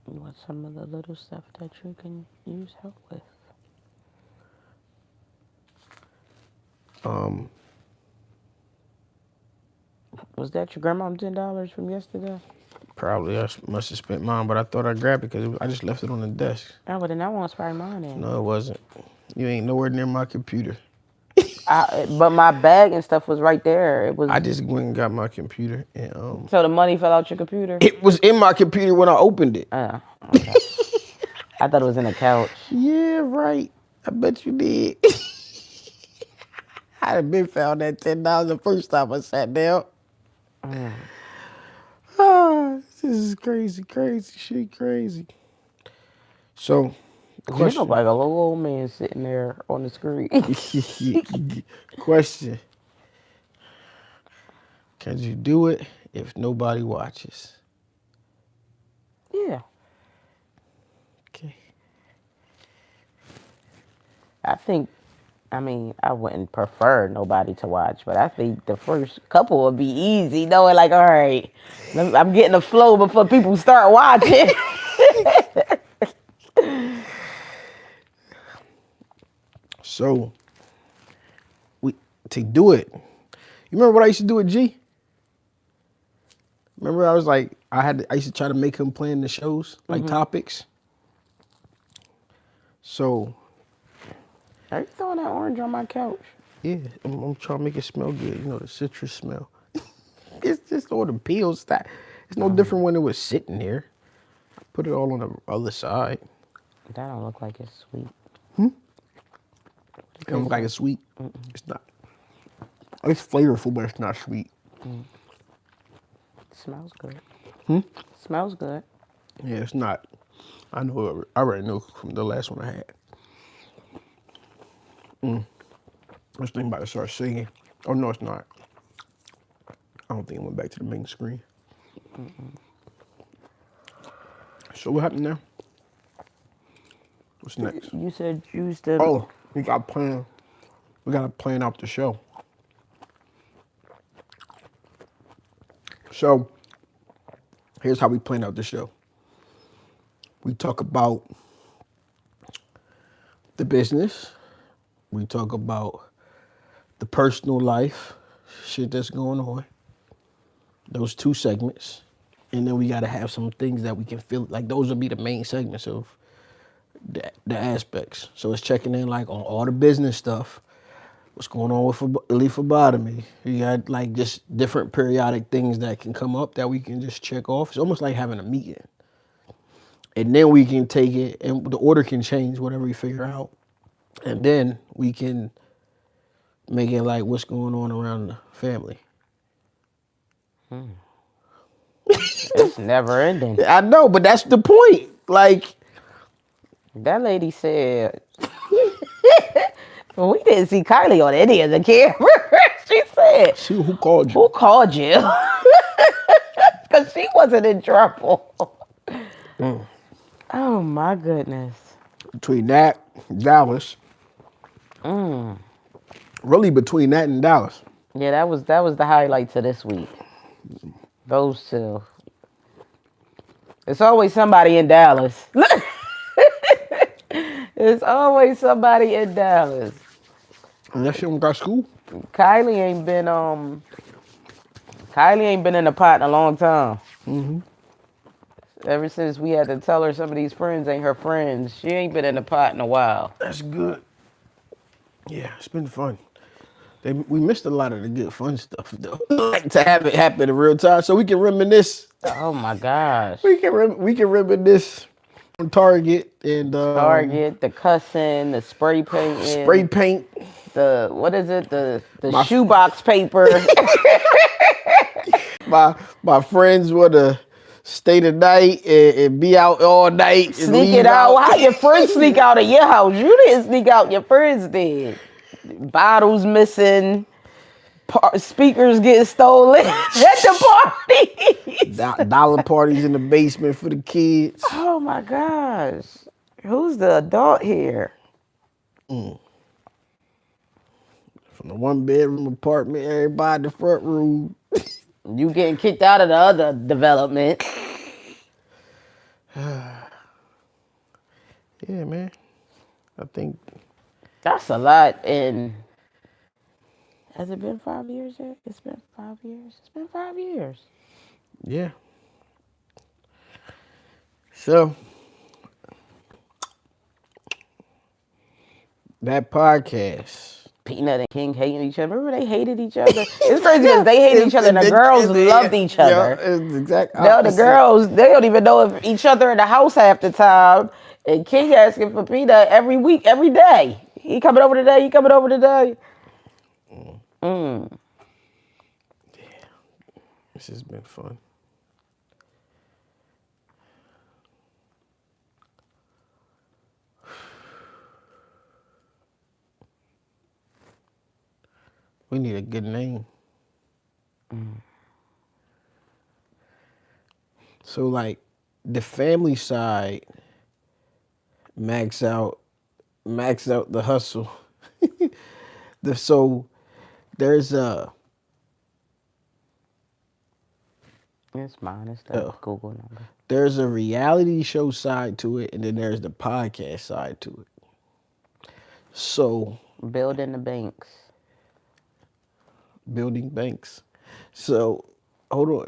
What's some of the little stuff that you can use help with? Was that your grandma $10 from yesterday? Probably. I must have spent mine, but I thought I grabbed it because I just left it on the desk. Oh, but then that one's probably mine then. No, it wasn't. You ain't nowhere near my computer. But my bag and stuff was right there. I just went and got my computer, and So the money fell out your computer? it was in my computer when I opened it. Okay. I thought it was in the couch. Yeah, right. I bet you did. I'd have been found that $10 the first time I sat down. This is crazy shit, crazy. So, You look like a little old man sitting there on the screen. Question. Can you do it if nobody watches? Yeah. Okay. I wouldn't prefer nobody to watch, but I think the first couple would be easy, knowing like, all right, I'm getting a flow before people start watching. So, to do it, you remember what I used to do with G? Remember I was like, I used to try to make him plan the shows, like topics. So. Are you throwing that orange on my couch? Yeah, I'm trying to make it smell good. You know, the citrus smell. It's just all the peels. It's no different when it was sitting there. I put it all on the other side. That don't look like it's sweet. It don't look like it's sweet. It's not. It's flavorful, but it's not sweet. It smells good. Smells good. Yeah, it's not. I know. I already know from the last one I had. This thing about to start singing. Oh no, it's not. I don't think it went back to the main screen. So what happened now? What's next? You said use the. Oh, we got to plan out the show. So here's how we plan out the show. We talk about the business. We talk about the personal life, shit that's going on. Those 2 segments. And then we got to have some things that we can feel like those will be the main segments of the aspects. So it's checking in like on all the business stuff. What's going on with elite phlebotomy? You got like just different periodic things that can come up that we can just check off. It's almost like having a meeting. And then we can take it and the order can change, whatever we figure out. And then we can make it like what's going on around the family. It's never ending. I know, but that's the point. Like, That lady said, we didn't see Kylie on any of the camera. She said, see who called you? who called you? Because she wasn't in trouble. Oh, my goodness. Between that, Dallas. Really between that and Dallas. Yeah, that was the highlights of this week. Those 2. It's always somebody in Dallas. There's always somebody in Dallas. And that shit got school? Kylie ain't been in the pot in a long time. Ever since we had to tell her some of these friends ain't her friends, she ain't been in the pot in a while. That's good. Yeah, it's been fun. We missed a lot of the good fun stuff though. Like to have it happen in real time, so we can reminisce. Oh my gosh. We can reminisce on Target and Target, the cussing, the spray painting. spray paint. The, what is it? The shoebox paper. My friends would have stay the night and be out all night. Sneak it out. How your friends sneak out of your house? You didn't sneak out. Your friends did. Bottles missing. Speakers getting stolen at the party. Dollar parties in the basement for the kids. Oh my gosh. Who's the adult here? From the 1-bedroom apartment, everybody in the front room. You getting kicked out of the other development. Yeah, man. I think That's a lot. And has it been 5 years yet? It's been 5 years. It's been 5 years. yeah. So that podcast. Peanut and King hating each other. Remember they hated each other? It's crazy because they hated each other and the girls loved each other. Yeah, it's exact No, the opposite. girls, they don't even know if each other in the house half the time. And King asking for Peanut every week, every day. He coming over today, he coming over today. This has been fun. We need a good name. So like the family side max out the hustle. So there's It's mine, it's the Google number. there's a reality show side to it and then there's the podcast side to it. So Building the banks. building banks. So hold on.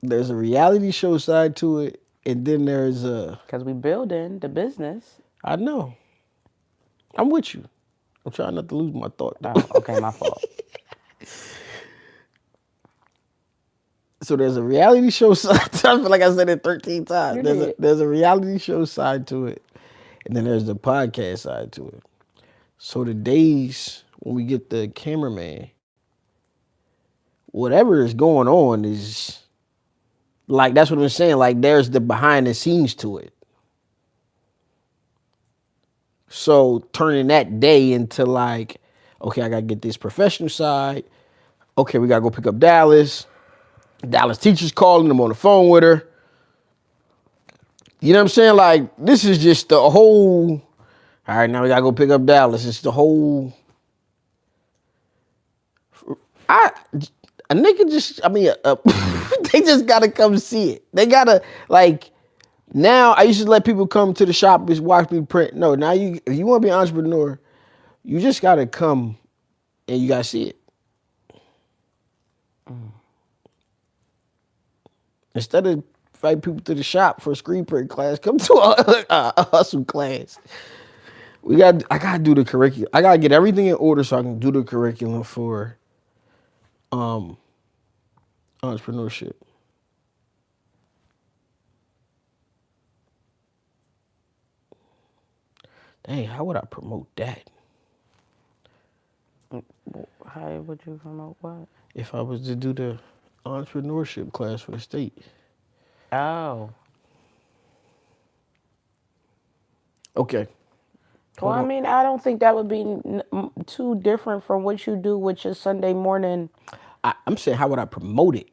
There's a reality show side to it and then there's Because we building the business. I know. I'm with you. I'm trying not to lose my thought. Oh, okay, my fault. So there's a reality show side. I feel like I said it 13 times. You did. There's a reality show side to it, and then there's the podcast side to it. So the days when we get the cameraman, whatever is going on is like that's what I'm saying. Like there's the behind the scenes to it. So turning that day into like, okay, I gotta get this professional side. Okay, we gotta go pick up Dallas. Dallas teacher's calling, I'm on the phone with her. You know what I'm saying? Like, this is just the whole, all right, now we gotta go pick up Dallas. It's the whole, I A nigga just, I mean, they just gotta come see it. They gotta, like, now I used to let people come to the shop and watch me print. No, now if you want to be an entrepreneur, you just gotta come and you gotta see it. Instead of invite people to the shop for a screen print class, come to a hustle class. I gotta do the curriculum. I gotta get everything in order so I can do the curriculum for entrepreneurship. Dang, how would I promote that? How would you promote what? If I was to do the entrepreneurship class for the state. Oh. Okay. Well, I mean, I don't think that would be too different from what you do with your Sunday morning. I'm saying, how would I promote it?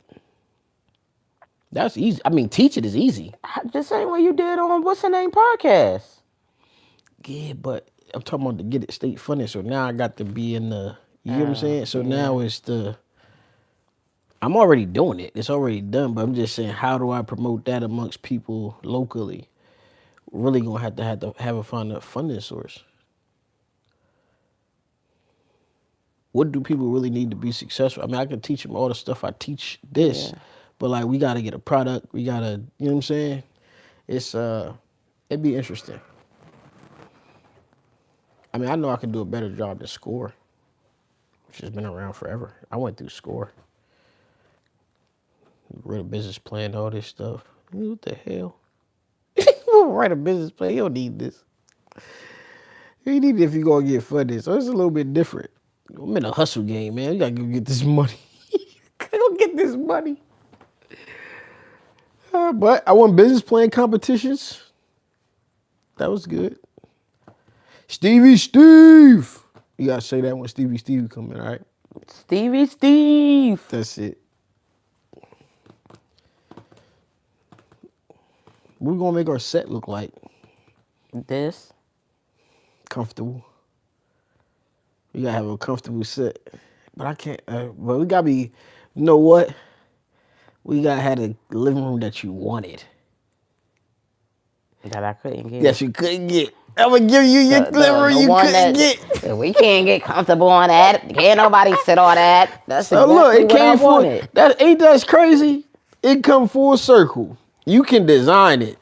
That's easy. I mean, teach it is easy. The same way you did on What's the Name podcast. Yeah, but I'm talking about to get it state funded. So now I got to be in the, you know what I'm saying? So now it's I'm already doing it. It's already done. But I'm just saying, how do I promote that amongst people locally? Really gonna have to find a funding source. What do people really need to be successful? I mean, I can teach them all the stuff I teach this, but like we gotta get a product. We gotta, you know what I'm saying? It's it'd be interesting. I mean, I know I can do a better job than SCORE, which has been around forever. I went through SCORE. Wrote a business plan, all this stuff. What the hell? Write a business plan. You don't need this. You need it if you're gonna get funded. So it's a little bit different. I'm in a hustle game, man. You gotta go get this money. Go get this money. But I won business plan competitions. That was good. Stevie Steve. You gotta say that when Stevie Steve come in, all right? Stevie Steve. That's it. What we gonna make our set look like? This. Comfortable. We gotta have a comfortable set. But I can't, but we gotta be, you know what? We gotta have a living room that you wanted. That I couldn't get. Yes, you couldn't get. I'm gonna give you your living room you couldn't get. We can't get comfortable on that. Can't nobody sit on that. That's So exactly look, what I wanted. That's crazy. It come full circle. You can design it.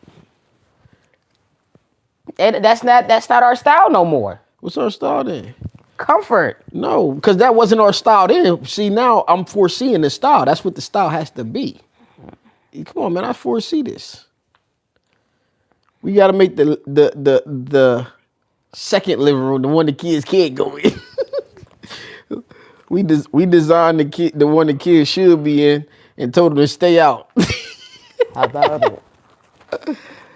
And that's not our style no more. What's our style then? Comfort. No, because that wasn't our style then. See, now I'm foreseeing the style. That's what the style has to be. Come on, man, I foresee this. We gotta make the second living room, the one the kids can't go in. we designed the one the kids should be in and told them to stay out. How about it?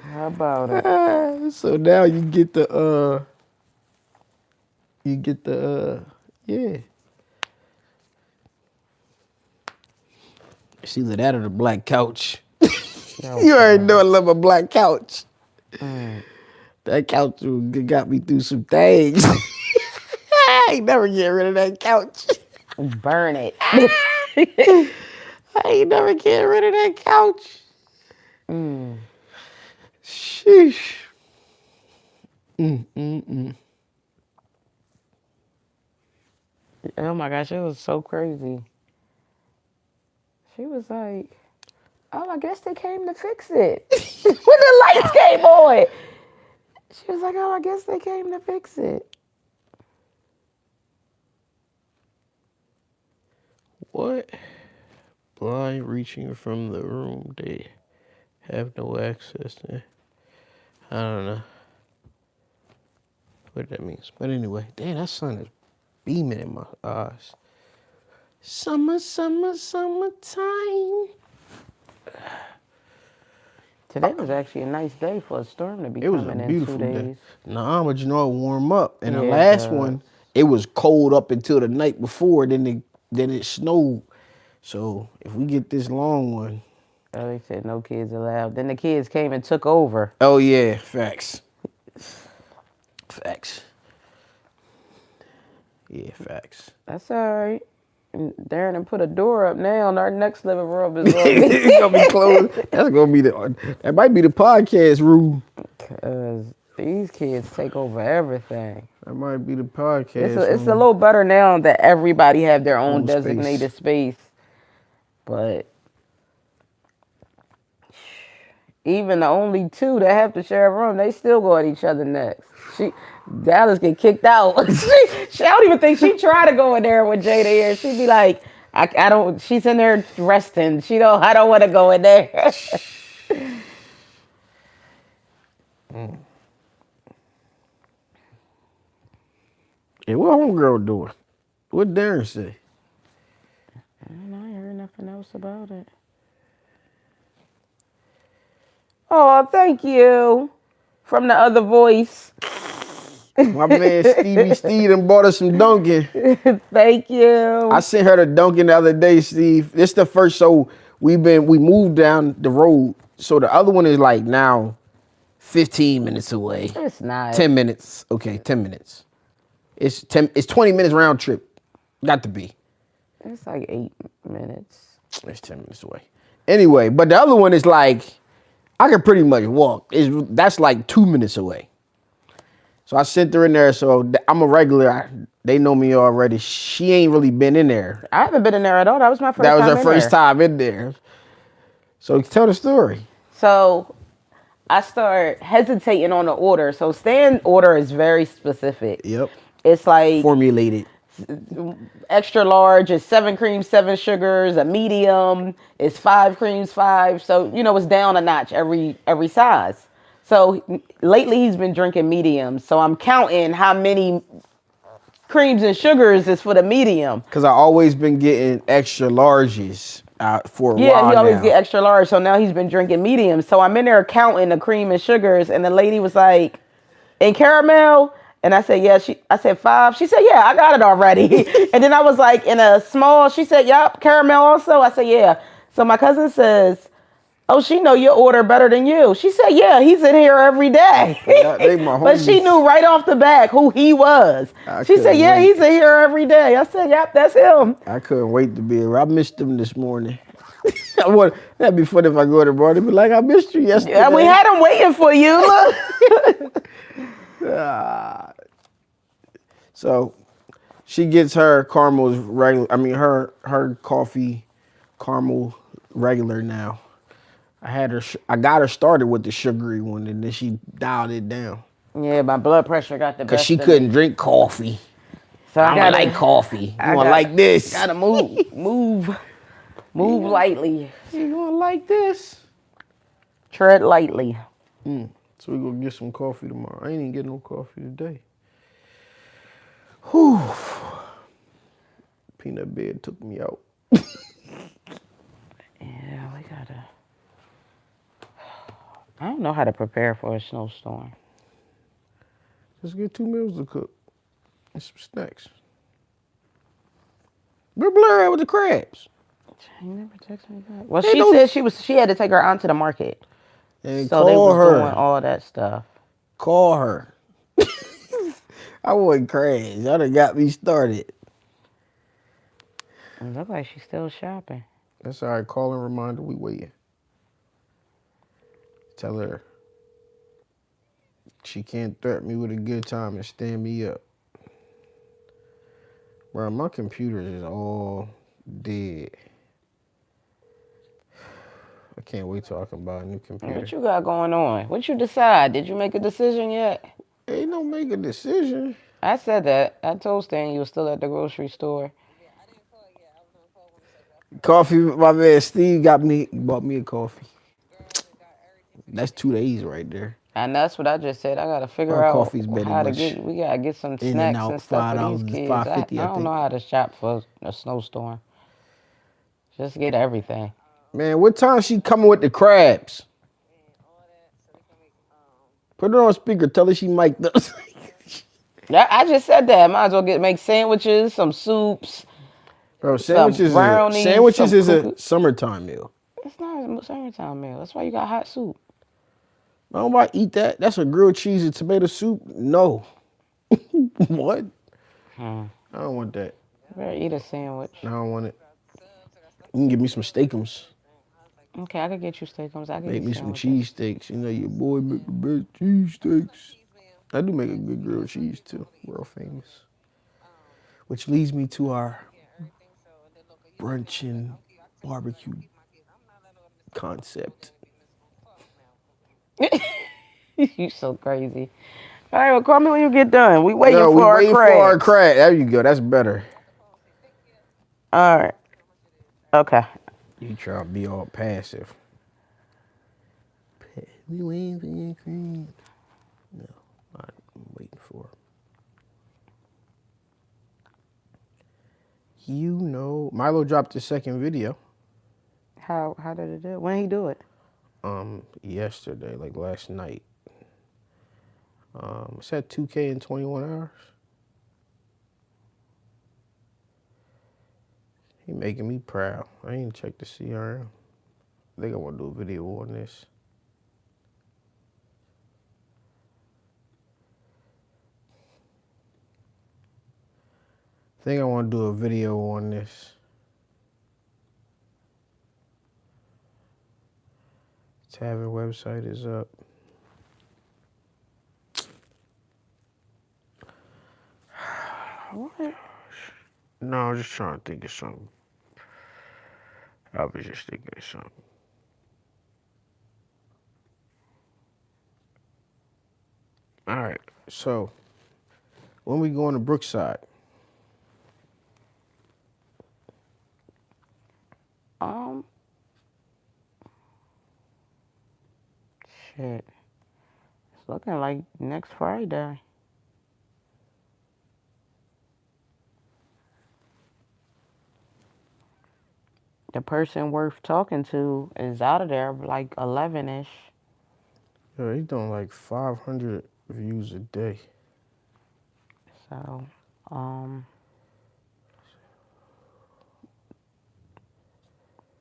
How about it? So now you get the yeah. It's either that or the black couch. You already know I love a black couch. That couch got me through some things. I ain't never get rid of that couch. Burn it. I ain't never get rid of that couch. Sheesh. Oh my gosh, it was so crazy. She was like, oh, I guess they came to fix it. When the lights came on. She was like, oh, I guess they came to fix it. What? Blind reaching from the room they have no access to. I don't know what that means. But anyway, damn, that sun is beaming in my eyes. Summer, summer, summertime. Today was actually a nice day for a storm to be It was a coming in beautiful 2 day. days. Nah, but you know it warm up. And the Yeah, last it one, it was cold up until the night before. Then it snowed. So if we get this long one. Oh, they said no kids allowed. Then the kids came and took over. Oh yeah, facts. Facts. Yeah, facts. That's all right. Darren and put a door up now, and our next living room is gonna be. It's gonna be closed. That's gonna be that might be the podcast room. Cause these kids take over everything. That might be the podcast It's a room. little better now that everybody have their own Own space. designated space. But even the only two that have to share a room, they still go at each other next. Dallas get kicked out. I don't even think she tried to go in there with Jada here. She'd be like, I don't. She's in there resting. I don't want to go in there. Yeah, what homegirl doing? What Darren say? I heard nothing else about it. Oh, thank you. From the other voice. My man Stevie Steve done bought us some Dunkin'. Thank you. I sent her to Dunkin' the other day, Steve. This the first, so we moved down the road. So the other one is like now 15 minutes away. It's not. 10 minutes. Okay, 10 minutes. It's 20 minutes round trip. Got to be. It's like 8 minutes. It's 10 minutes away. Anyway, but the other one is like, I can pretty much walk. That's like 2 minutes away. So I sent her in there. So I'm a regular. They know me already. She ain't really been in there. I haven't been in there at all. That was my first time. That was her first there. time in there. So tell the story. So I start hesitating on the order. So stand order is very specific. Yep. It's like Formulated. extra large is 7 creams, 7 sugars. A medium is 5 creams, 5. So it's down a notch every size. So lately he's been drinking mediums. So I'm counting how many creams and sugars is for the medium. Because I always been getting extra larges for a while Yeah, he always now. get extra large. So now he's been drinking mediums. So I'm in there counting the cream and sugars, and the lady was like, "In caramel?" And I said, "Yeah." I said 5. She said, "Yeah, I got it already." And then I was like, "In a small?" She said, "Yup, caramel also." I said, "Yeah." So my cousin says, "Oh, she know your order better than you." She said, "Yeah, he's in here every day." Yeah, they my But she homies. knew right off the back who he was. I She said, couldn't "Yeah, wait. he's in here every day." I said, "Yep, that's him." I couldn't wait to be here. I missed them this morning. That'd be funny if I go to the bar. They'd be like, "I missed you yesterday." Yeah, we had him waiting for you. Look. So she gets her caramels regular. I mean, her coffee caramel regular now. I got her started with the sugary one, and then she dialed it down Yeah, my blood pressure got the best. because she of couldn't me. drink coffee. So I don't like coffee. You want like this? Gotta move lightly, You want like this? tread lightly. So we gonna get some coffee tomorrow. I ain't even getting no coffee today. Whew. Peanut bed took me out. Yeah, we gotta. I don't know how to prepare for a snowstorm. Just get 2 meals to cook and some snacks. Where Blair at with the crabs? She never texted me back. Well, They she don't- said she had to take her aunt to the market, And so they call was her. doing all that stuff. Call her. I want crabs. Y'all done got me started. It look like she's still shopping. That's all right. Call and reminder we waiting. Tell her she can't threaten me with a good time and stand me up. Bro, my computer is all dead. I can't wait till I can buy a new computer. What you got going on? What you decide? Did you make a decision yet? Ain't no make a decision. I said that. I told Stan you were still at the grocery store. Coffee, my man Steve bought me a coffee. That's 2 days right there. And that's what I just said. I gotta figure Our out coffee's better how to much. get. We gotta get some In and snacks out, and stuff for $5, these kids. I $5.50, I don't think. know how to shop for a snowstorm. Just get everything. Man, what time she coming with the crabs? Put her on speaker. Tell her she mic'd up. Yeah, I just said that. Might as well make sandwiches, some soups. Bro, sandwiches brownies, is some a cookies. summertime meal. It's not a summertime meal. That's why you got hot soup. I don't want to eat that. That's a grilled cheese and tomato soup. No. What? I don't want that. Better eat a sandwich. I don't want it. You can give me some steakums. Okay, I could get you steakums. I could Make eat me some sandwiches. cheesesteaks. You know, your boy make the best cheesesteaks. I do make a good grilled cheese too. World famous. Which leads me to our brunch and barbecue concept. You so crazy. All right, well, call me when you get done. We waiting No, for we our waiting for our crabs. crab. There you go. That's better. All right. Okay. You try to be all passive. We waiting for your crab. No, I'm waiting for. You know, Milo dropped his second video. How did it do? When he do it? Yesterday, like last night. It's at 2K in 21 hours. He making me proud. I ain't checked the CRM. I think I want to do a video on this. I think I want to do a video on this. Tavern website is up. What? No, I'm just trying to think of something. I was just thinking of something. All right, so when we going to Brookside? Shit. It's looking like next Friday. The person worth talking to is out of there like 11-ish. Yo, he's doing like 500 views a day. So,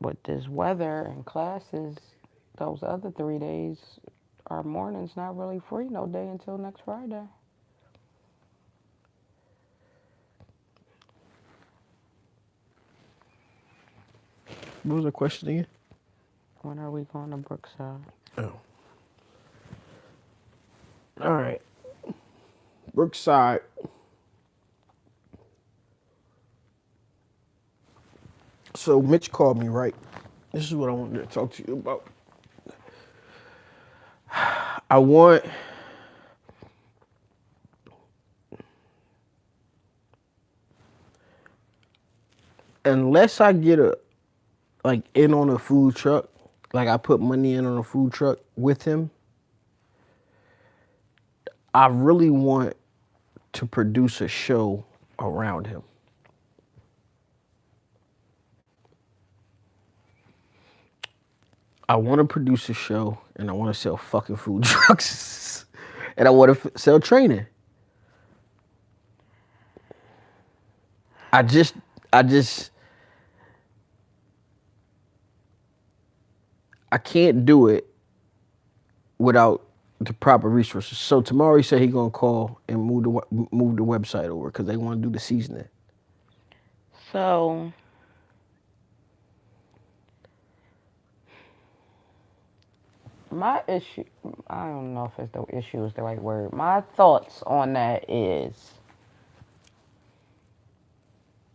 with this weather and classes, those other 3 days, our morning's not really free no day until next Friday. What was the question again? When are we going to Brookside? Oh. All right. Brookside. So Mitch called me, right? This is what I wanted to talk to you about. I want unless I get in on a food truck, like I put money in on a food truck with him, I really want to produce a show around him. I want to produce a show and I want to sell fucking food trucks and I want to sell training. I can't do it without the proper resources. So tomorrow he said he gonna call and move the website over because they want to do the seasoning. So, my issue, I don't know if the issue is the right word. My thoughts on that is,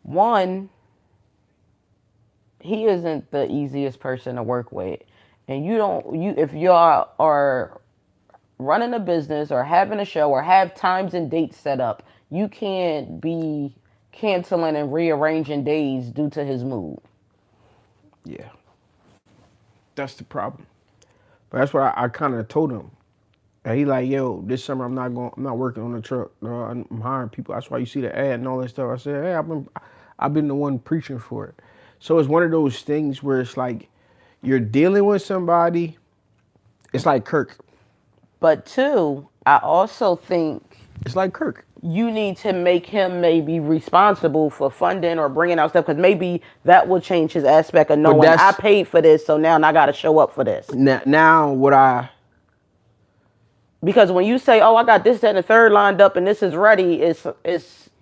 one, he isn't the easiest person to work with. And if y'all are running a business or having a show or have times and dates set up, you can't be canceling and rearranging days due to his mood. Yeah, that's the problem. But that's what I kind of told him. And he like, yo, this summer I'm not working on the truck. I'm hiring people. That's why you see the ad and all that stuff. I said, hey, I've been the one preaching for it. So it's one of those things where it's like you're dealing with somebody. It's like Kirk. But two, I also think It's like Kirk. you need to make him maybe responsible for funding or bringing out stuff because maybe that will change his aspect of knowing I paid for this, so now I got to show up for this. Now what because when you say, "Oh, I got this, that, and the third lined up, and this is ready," it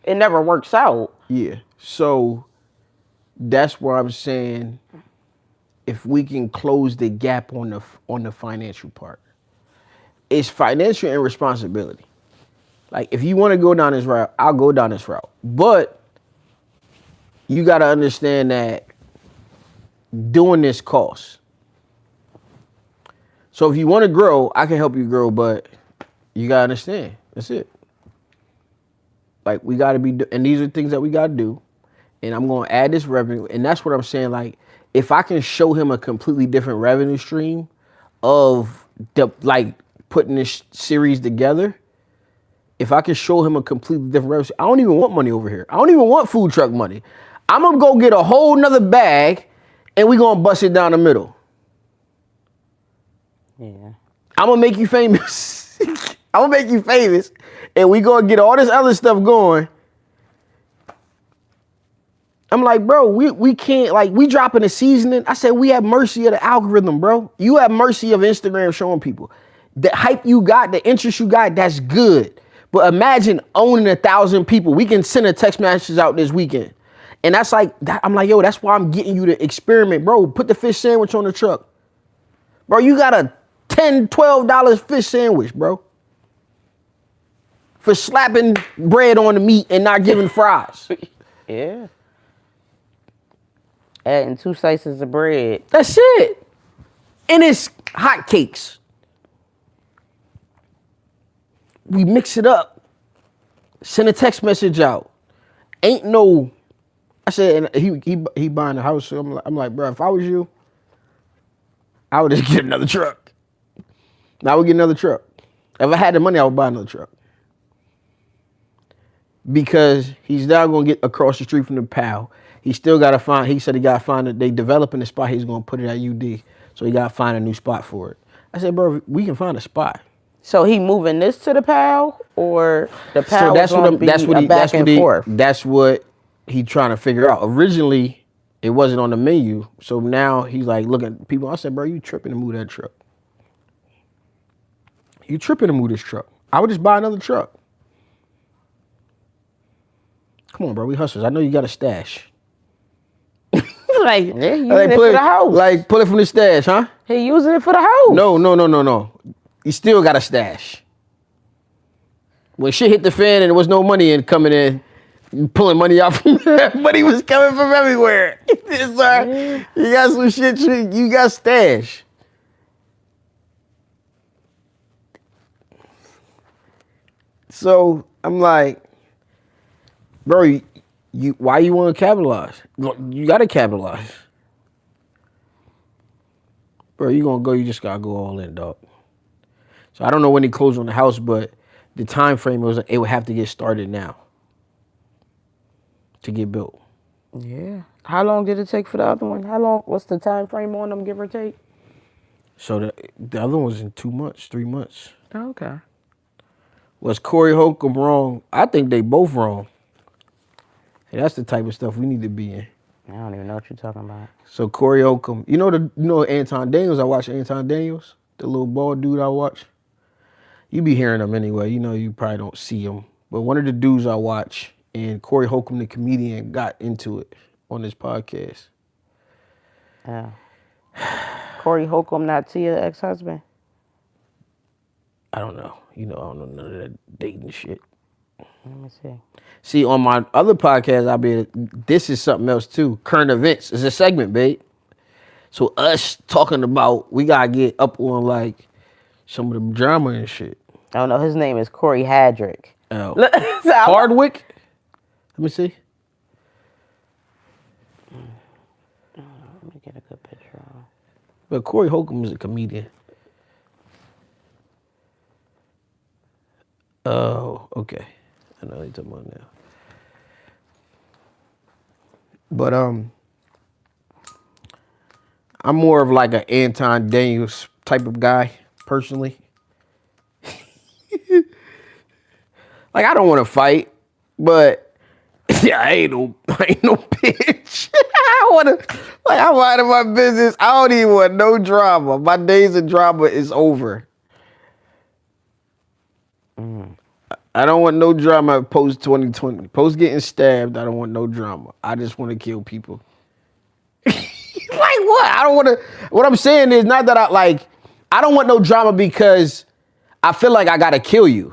never works out. Yeah. So that's where I'm saying if we can close the gap on the financial part. It's financial and responsibility. Like if you want to go down this route, I'll go down this route. But you got to understand that doing this costs. So if you want to grow, I can help you grow, but you got to understand. That's it. Like we got to be, and these are things that we got to do. And I'm going to add this revenue. And that's what I'm saying. Like if I can show him a completely different revenue stream of like putting this series together, if I can show him a completely different revenue stream, I don't even want money over here. I don't even want food truck money. I'm going to go get a whole nother bag and we going to bust it down the middle. Yeah. I'm going to make you famous. I'm going to make you famous. And we going to get all this other stuff going. I'm like, bro, we can't, like, we dropping the seasoning. I said, we have mercy of the algorithm, bro. You have mercy of Instagram showing people. The hype you got, the interest you got, that's good. But imagine owning 1,000 people. We can send a text message out this weekend. And that's like, I'm like, yo, that's why I'm getting you to experiment. Bro, put the fish sandwich on the truck. Bro, you got a $10, $12 fish sandwich, bro. For slapping bread on the meat and not giving fries. Yeah. Adding 2 slices of bread. That's it. And it's hot cakes. We mix it up. Send a text message out. Ain't no, I said, and he buying a house. So I'm like, bro, if I was you, I would just get another truck. I would get another truck. If I had the money, I would buy another truck. Because he's now going to get across the street from the PAL. He still got to find, he said he got to find it. They developing the spot. He's going to put it at UD. So he got to find a new spot for it. I said, bro, we can find a spot. So he moving this to the PAL, or the PAL is going to be a back and forth? That's what he trying to figure out. Originally, it wasn't on the menu. So now he's like looking at people. I said, bro, you tripping to move that truck. You tripping to move this truck. I would just buy another truck. Come on, bro, we hustlers. I know you got a stash. Like, yeah, using it for the house. Like, pull it from the stash, huh? He using it for the house. No. You still got a stash. When shit hit the fan and there was no money coming in, you pulling money out from there, money was coming from everywhere. Sorry, you got some shit, you got stash. So I'm like, bro, you why you want to capitalize? You got to capitalize. Bro, you gonna go, you just gotta go all in, dog. So I don't know when he closed on the house, but the time frame was it would have to get started now to get built. Yeah. How long did it take for the other one? How long? What's the time frame on them, give or take? So the other one was in 2 months, 3 months. Oh, okay. Was Corey Holcomb wrong? I think they both wrong. And that's the type of stuff we need to be in. I don't even know what you're talking about. So Corey Holcomb, you know Anton Daniels? I watch Anton Daniels, the little bald dude I watch. You be hearing him anyway. You know you probably don't see him. But one of the dudes I watch, and Corey Holcomb, the comedian, got into it on this podcast. Yeah. Corey Holcomb, not Tia, ex-husband? I don't know. I don't know none of that dating shit. Let me see. See, on my other podcast, this is something else too. Current events. It's a segment, babe. So us talking about, we gotta get up on like some of the drama and shit. I don't know. His name is Corey Hadrick. Oh. Hardwick? Let me see. Let me get a good picture of him. But Corey Holcomb is a comedian. Oh, okay. I know what you're talking about now. But I'm more of like an Anton Daniels type of guy, personally. Like I don't want to fight, but yeah, I ain't no bitch. I'm out of my business. I don't even want no drama. My days of drama is over. I don't want no drama post 2020. Post getting stabbed. I don't want no drama. I just want to kill people. Like what? I don't want to. What I'm saying is not that I don't want no drama because I feel like I gotta kill you.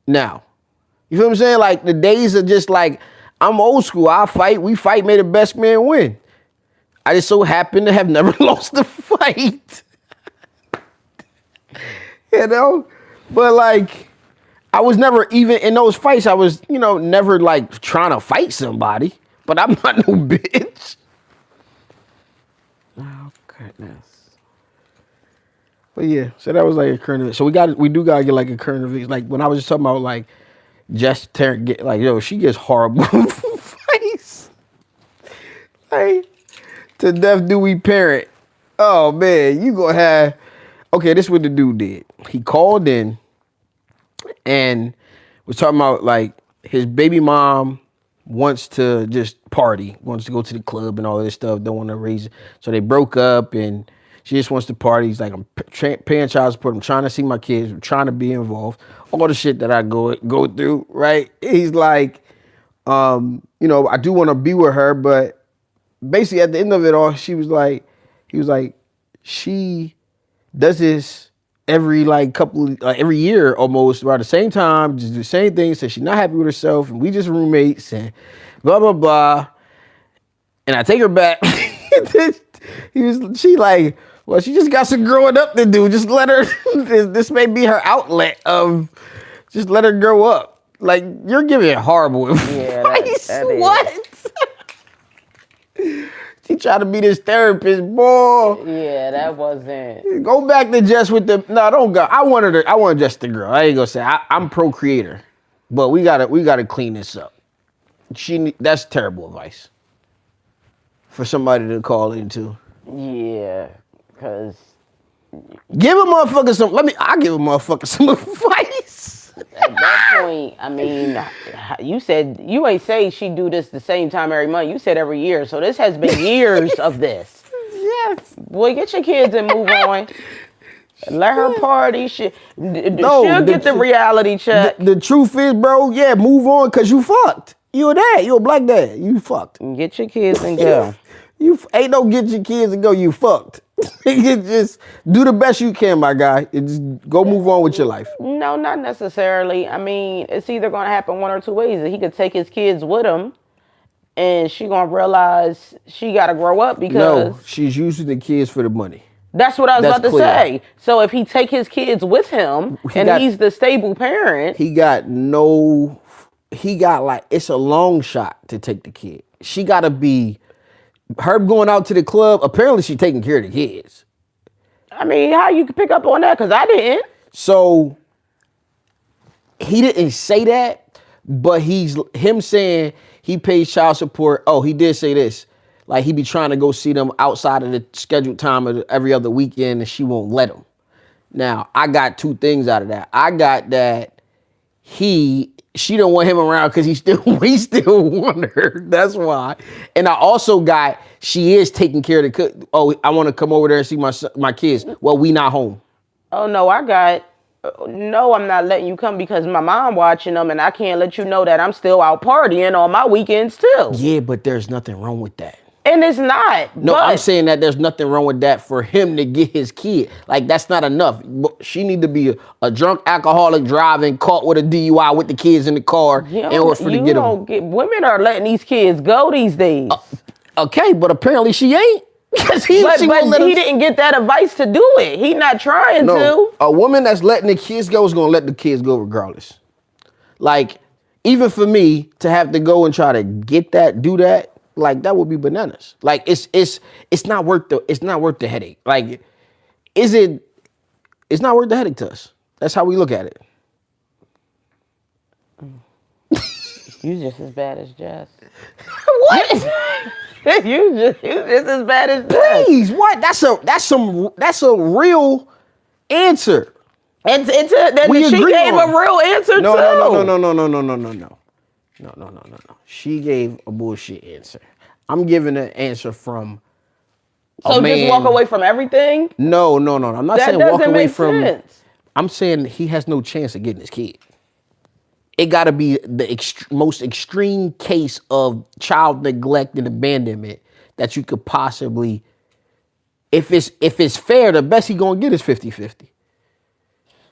Now, you feel what I'm saying? Like the days are just like I'm old school. I fight. We fight. May the best man win. I just so happen to have never lost a fight. You know, but like. I was never even in those fights. I was, never like trying to fight somebody. But I'm not no bitch. Oh goodness. But yeah, so that was like a current event. So we do gotta get like a current event. Like when I was just talking about like Jess Tarrant get like she gets horrible fights. Like to death do we parent. Oh man, you gonna have. Okay, this is what the dude did. He called in. And was talking about like his baby mom wants to just party, wants to go to the club and all this stuff. Don't want to raise it. So they broke up and she just wants to party. He's like, I'm paying child support. I'm trying to see my kids. I'm trying to be involved. All the shit that I go through, right? He's like, I do want to be with her, but basically at the end of it all, he was like, she does this every every year almost around the same time, just do the same thing, says she's not happy with herself and we just roommates and blah blah blah. And I take her back. She like, well, she just got some growing up to do. Just let her this may be her outlet of just let her grow up. Like you're giving horrible advice. That what? She tried to be this therapist, boy. Yeah, that wasn't. Go back to Jess with the don't go. I want Jess the girl. I ain't gonna say I'm procreator, but we gotta clean this up. That's terrible advice for somebody to call into. Yeah, because give a motherfucker some. I'll give a motherfucker some advice. At that point, I mean, you said you ain't say she do this the same time every month. You said every year, so this has been years of this. Yes. Boy, get your kids and move on. Let her party. She'll get the reality check. The truth is, bro, yeah, move on because you fucked. You a dad. You a black dad. You fucked. Get your kids and go. You ain't no get your kids and go. You fucked. You just do the best you can, my guy. And just go move on with your life. No, not necessarily. I mean, it's either going to happen one or two ways. He could take his kids with him, and she going to realize she got to grow up because... No, she's using the kids for the money. That's what I was about to say. So if he take his kids with him, he's the stable parent... He got like, it's a long shot to take the kid. She got to be... Her going out to the club, apparently she taking care of the kids. I mean, how you can pick up on that? Because I didn't. So, he didn't say that, but him saying he pays child support. Oh, he did say this. Like, he be trying to go see them outside of the scheduled time of every other weekend, and she won't let him. Now, I got two things out of that. I got that she don't want him around because he still want her. That's why. And I also got she is taking care of the. Oh, I want to come over there and see my kids. Well, we not home. Oh no, no, I'm not letting you come because my mom watching them, and I can't let you know that I'm still out partying on my weekends too. Yeah, but there's nothing wrong with that. And it's not. No, I'm saying that there's nothing wrong with that for him to get his kid. Like, that's not enough. She need to be a drunk alcoholic driving, caught with a DUI with the kids in the car in order for to get them. Women are letting these kids go these days. Okay, but apparently she ain't. But he didn't get that advice to do it. He not trying to. A woman that's letting the kids go is going to let the kids go regardless. Like, even for me to have to go and try to do that, like that would be bananas. Like it's not worth the headache. Like, it's not worth the headache to us. That's how we look at it. You just as bad as Jess. What? you just as bad as Jess. Please, what? That's a real answer. And she gave a real answer too. No. She gave a bullshit answer. I'm giving an answer from a man. So just walk away from everything? No. I'm not saying walk away from. Sense. I'm saying he has no chance of getting his kid. It got to be the most extreme case of child neglect and abandonment that you could possibly. If it's fair, the best he gonna get is 50-50.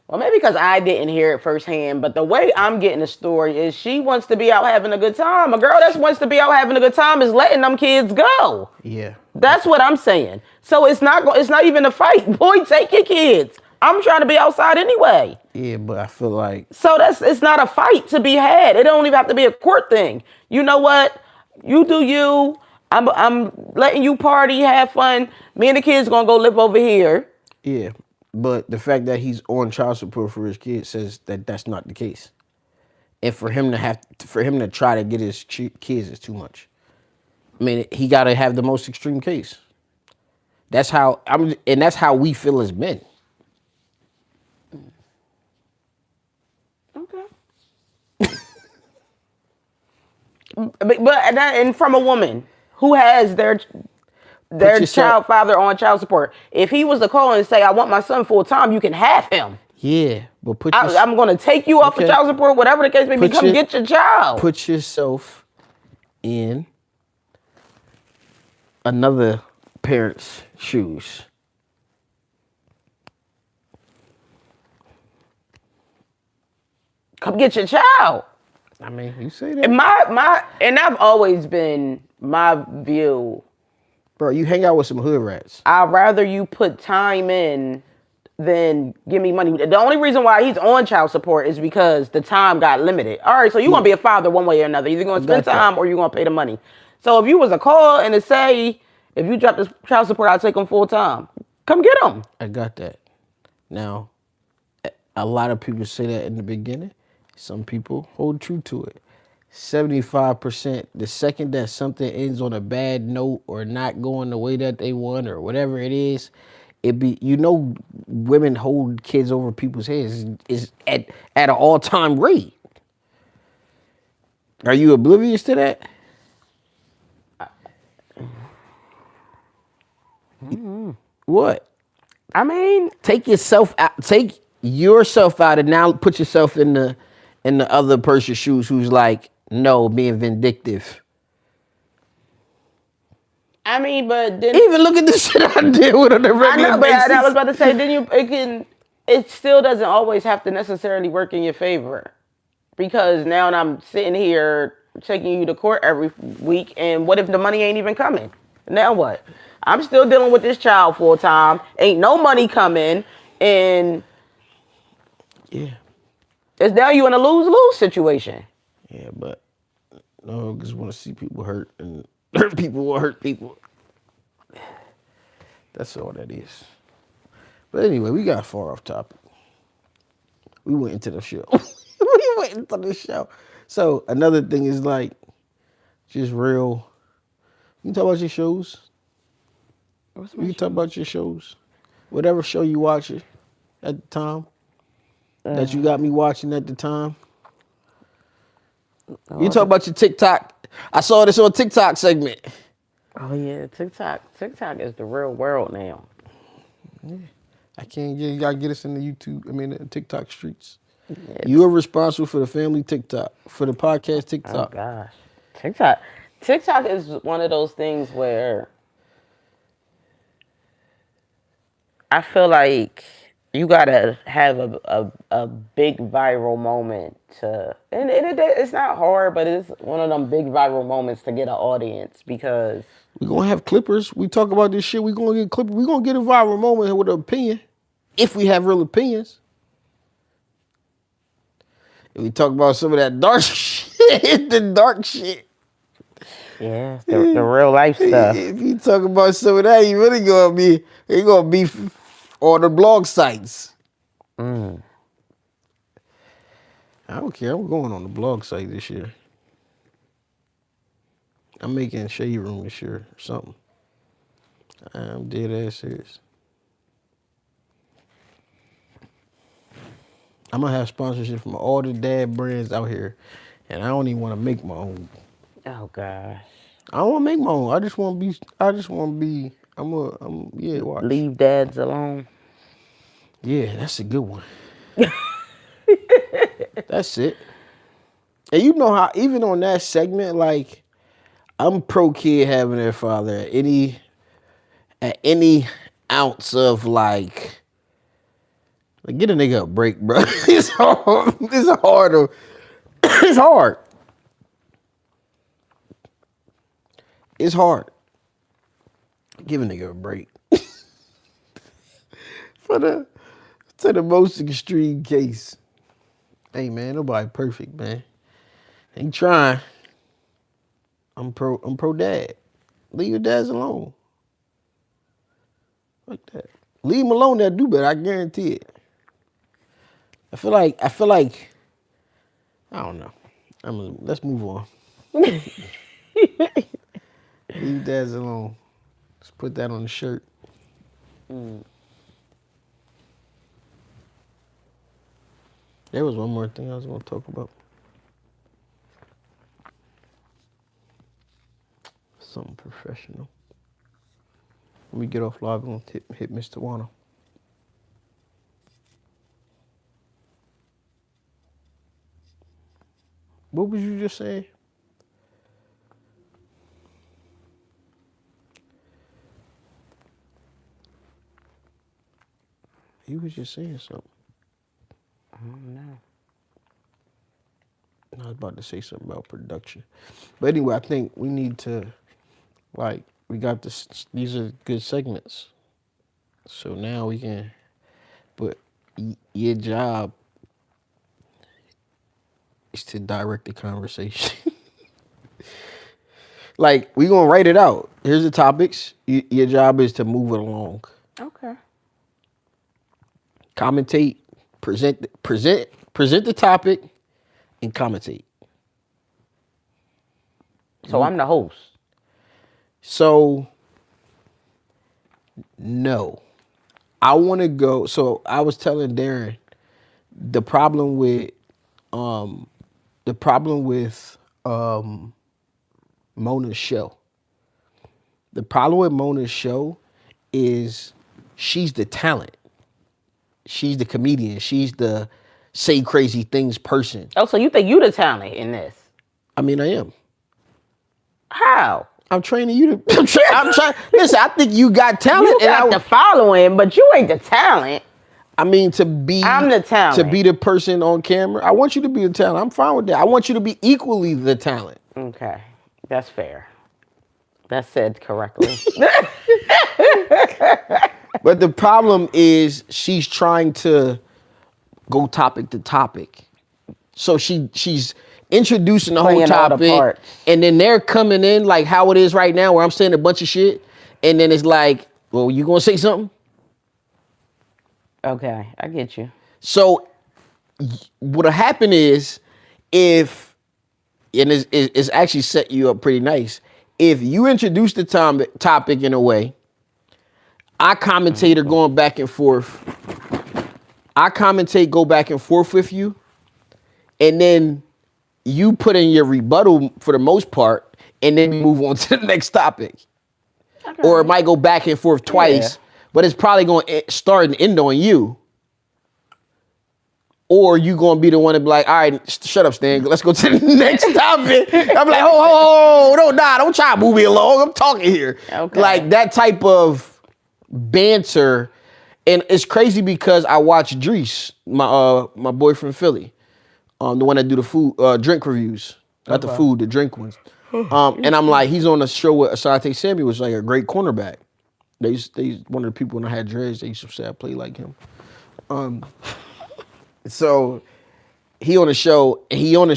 Well, maybe because I didn't hear it firsthand, but the way I'm getting the story is she wants to be out having a good time. A girl that wants to be out having a good time is letting them kids go. Yeah. That's what I'm saying. So it's not even a fight. Boy, take your kids. I'm trying to be outside anyway. Yeah, but I feel like So it's not a fight to be had. It don't even have to be a court thing. You know what? You do you. I'm letting you party, have fun. Me and the kids gonna go live over here. yeah, but the fact that he's on child support for his kids says that that's not the case. And for him to try to get his kids is too much. I mean, he got to have the most extreme case. That's how that's how we feel as men. Okay. And from a woman who has their child father on child support. If he was to call and say, "I want my son full time," you can have him. Yeah, but I'm going to take you off of child support, whatever the case may be. Come get your child. Put yourself in another parent's shoes. Come get your child. I mean, you say that. And I've always been my view. Bro, you hang out with some hood rats. I'd rather you put time in than give me money. The only reason why he's on child support is because the time got limited. All right, so you're going to be a father one way or another. Either going to spend time or you're going to pay the money. So if you was a call and to say, if you drop this child support, I'll take him full time. Come get him. I got that. Now, a lot of people say that in the beginning. Some people hold true to it. 75%, the second that something ends on a bad note or not going the way that they want or whatever it is, women hold kids over people's heads is at an all-time rate. Are you oblivious to that? What? I mean, take yourself out and now put yourself in the other person's shoes who's like, no, being vindictive. I mean, but then even look at the shit I deal with on a regular basis. But I was about to say, it still doesn't always have to necessarily work in your favor. Because now I'm sitting here taking you to court every week, and what if the money ain't even coming? Now what? I'm still dealing with this child full time. Ain't no money coming, and yeah, it's now you in a lose-lose situation. Yeah, but no, I just want to see people hurt, and hurt people will hurt people. That's all that is. But anyway, we got far off topic. We went into the show. So another thing is like, just real. You can talk about your shows. You can talk about your shows. Whatever show you watching at the time. That you got me watching at the time. You talk about your TikTok. I saw this on TikTok segment. Oh yeah, TikTok is the real world now. Yeah. You gotta get us in the the TikTok streets. You are responsible for the family TikTok, for the podcast TikTok. Oh gosh. TikTok is one of those things where I feel like you gotta have a big viral moment and it's not hard, but it's one of them big viral moments to get an audience because we're gonna have clippers. We talk about this shit. We're gonna get clippers. We're gonna get a viral moment with an opinion, if we have real opinions. If we talk about some of that dark shit, the dark shit. Yeah, the real life stuff. If you talk about some of that, you really gonna be on the blog sites. I don't care. I'm going on the blog site this year. I'm making Shade Room this year or something. I'm dead ass serious. I'm gonna have sponsorship from all the dad brands out here, and I don't even want to make my own. Oh gosh. I don't want to make my own. I just want to be. Watch. Leave dads alone. Yeah, that's a good one. That's it. And you know how even on that segment, like I'm pro kid having their father at any ounce of like get a nigga a break, bro. It's hard. It's hard. It's hard. It's hard. Give a nigga a break. To the most extreme case. Hey man, nobody perfect, man. Ain't trying. I'm pro dad. Leave your dads alone. Like that. Leave them alone, they'll do better, I guarantee it. I feel like I don't know. Let's move on. Leave dads alone. Let's put that on the shirt. There was one more thing I was going to talk about. Something professional. When we get off live, we're going to hit Mr. Wano. What was you just saying? You was just saying something. I don't know. I was about to say something about production. But anyway, I think we need to, we got this. These are good segments. So now we can, but your job is to direct the conversation. Like, we going to write it out. Here's the topics. Your job is to move it along. Okay. Commentate, present the topic, and commentate. So I'm the host. So, no. I want to go. So I was telling Darren the problem with Mona's show. The problem with Mona's show is she's the talent. She's the comedian. She's the say crazy things person. Oh, so you think you the talent in this? I mean, I am. How? I'm training you to. I'm trying. Listen, I think you got talent. You got the following, but you ain't the talent. I mean, to be. I'm the talent. To be the person on camera. I want you to be the talent. I'm fine with that. I want you to be equally the talent. Okay, that's fair. That's said correctly. But the problem is she's trying to go topic to topic. So she's introducing the whole topic, and then they're coming in like how it is right now, where I'm saying a bunch of shit, and then it's like, well, you gonna say something? Okay, I get you. So what'll happen is, and it's actually set you up pretty nice. If you introduce the topic in a way, I commentate or going back and forth. I commentate, go back and forth with you, and then you put in your rebuttal for the most part, and then move on to the next topic. Okay. Or it might go back and forth twice, but it's probably going to start and end on you. Or you going to be the one to be like, all right, shut up, Stan. Let's go to the next topic. I'm like, don't try to move me along. I'm talking here. Okay. Like that type of banter. And it's crazy because I watch Drees, my boy from Philly, the one that do the food, drink reviews. Not the food, the drink ones. And I'm like, he's on a show with Asante Samuel, was like a great cornerback. They one of the people when I had dreads, they used to say I played like him. So he on the show, he don't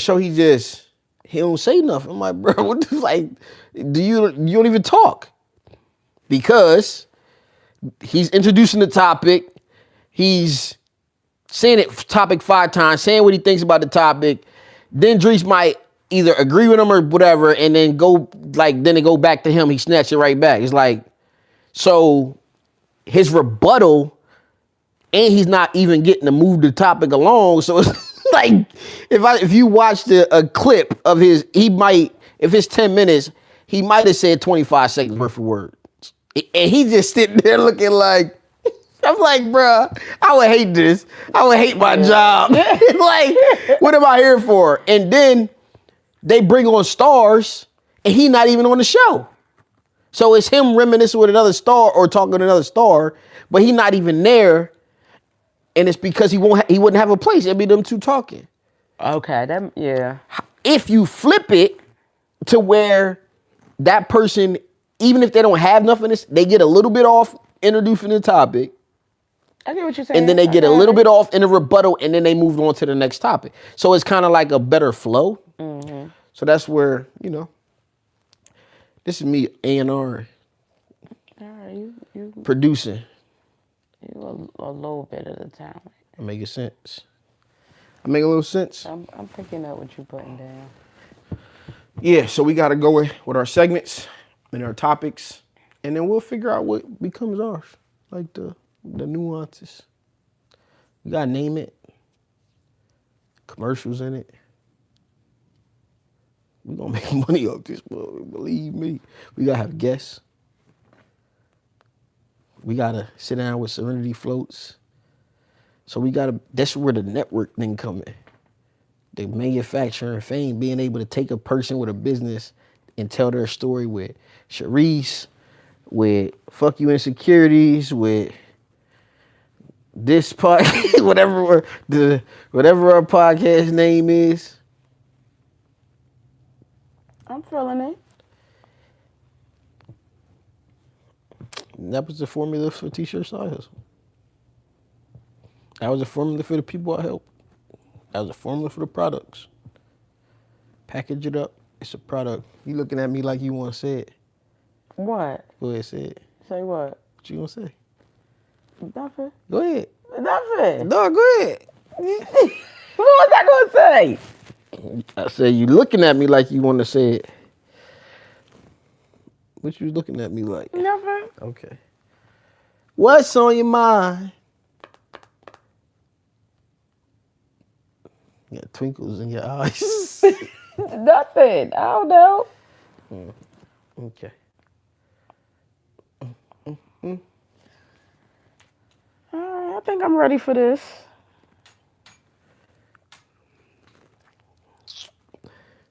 say nothing. I'm like, bro, what the, like, you don't even talk. Because he's introducing the topic, he's saying it topic 5 times, saying what he thinks about the topic. Then Drees might either agree with him or whatever, and then then it go back to him, he snatch it right back. It's like, so his rebuttal, and he's not even getting to move the topic along. So it's like, if you watched a clip of his, if it's 10 minutes, he might have said 25 seconds worth of words. And he just sitting there looking like, I'm like, bruh, I would hate this. I would hate my job. Like, what am I here for? And then they bring on stars and he not even on the show. So it's him reminiscing with another star or talking to another star, but he not even there. And it's because he wouldn't have a place. It'd be them two talking. Okay, yeah. If you flip it to where that person, even if they don't have nothing, they get a little bit off introducing the topic. I get what you're saying. And then they get a little bit off in the rebuttal, and then they move on to the next topic. So it's kind of like a better flow. Mm-hmm. So that's where, this is me, A&R. All right, you producing. You a little bit at a time. I make sense. I make a little sense. I'm picking up what you're putting down. Yeah, so we got to go with our segments and our topics, and then we'll figure out what becomes ours, like the nuances. We got to name it, commercials in it. We're going to make money off this, believe me. We got to have guests. We got to sit down with Serenity Floats. So that's where the network thing come in. The manufacturing fame, being able to take a person with a business and tell their story with Sharice, with Fuck You Insecurities, with this podcast, whatever our podcast name is. I'm feeling it. That was the formula for T-shirt side hustle. That was the formula for the people I help. That was the formula for the products. Package it up. It's a product. You looking at me like you want to say it. What? Go ahead, say it. Say what? What you gonna say? Nothing. Go ahead. Nothing. No, go ahead. What was I gonna say? I said you looking at me like you want to say it. What you looking at me like? Nothing. Okay. What's on your mind? You got twinkles in your eyes. Nothing. I don't know. Okay. All right, I think I'm ready for this.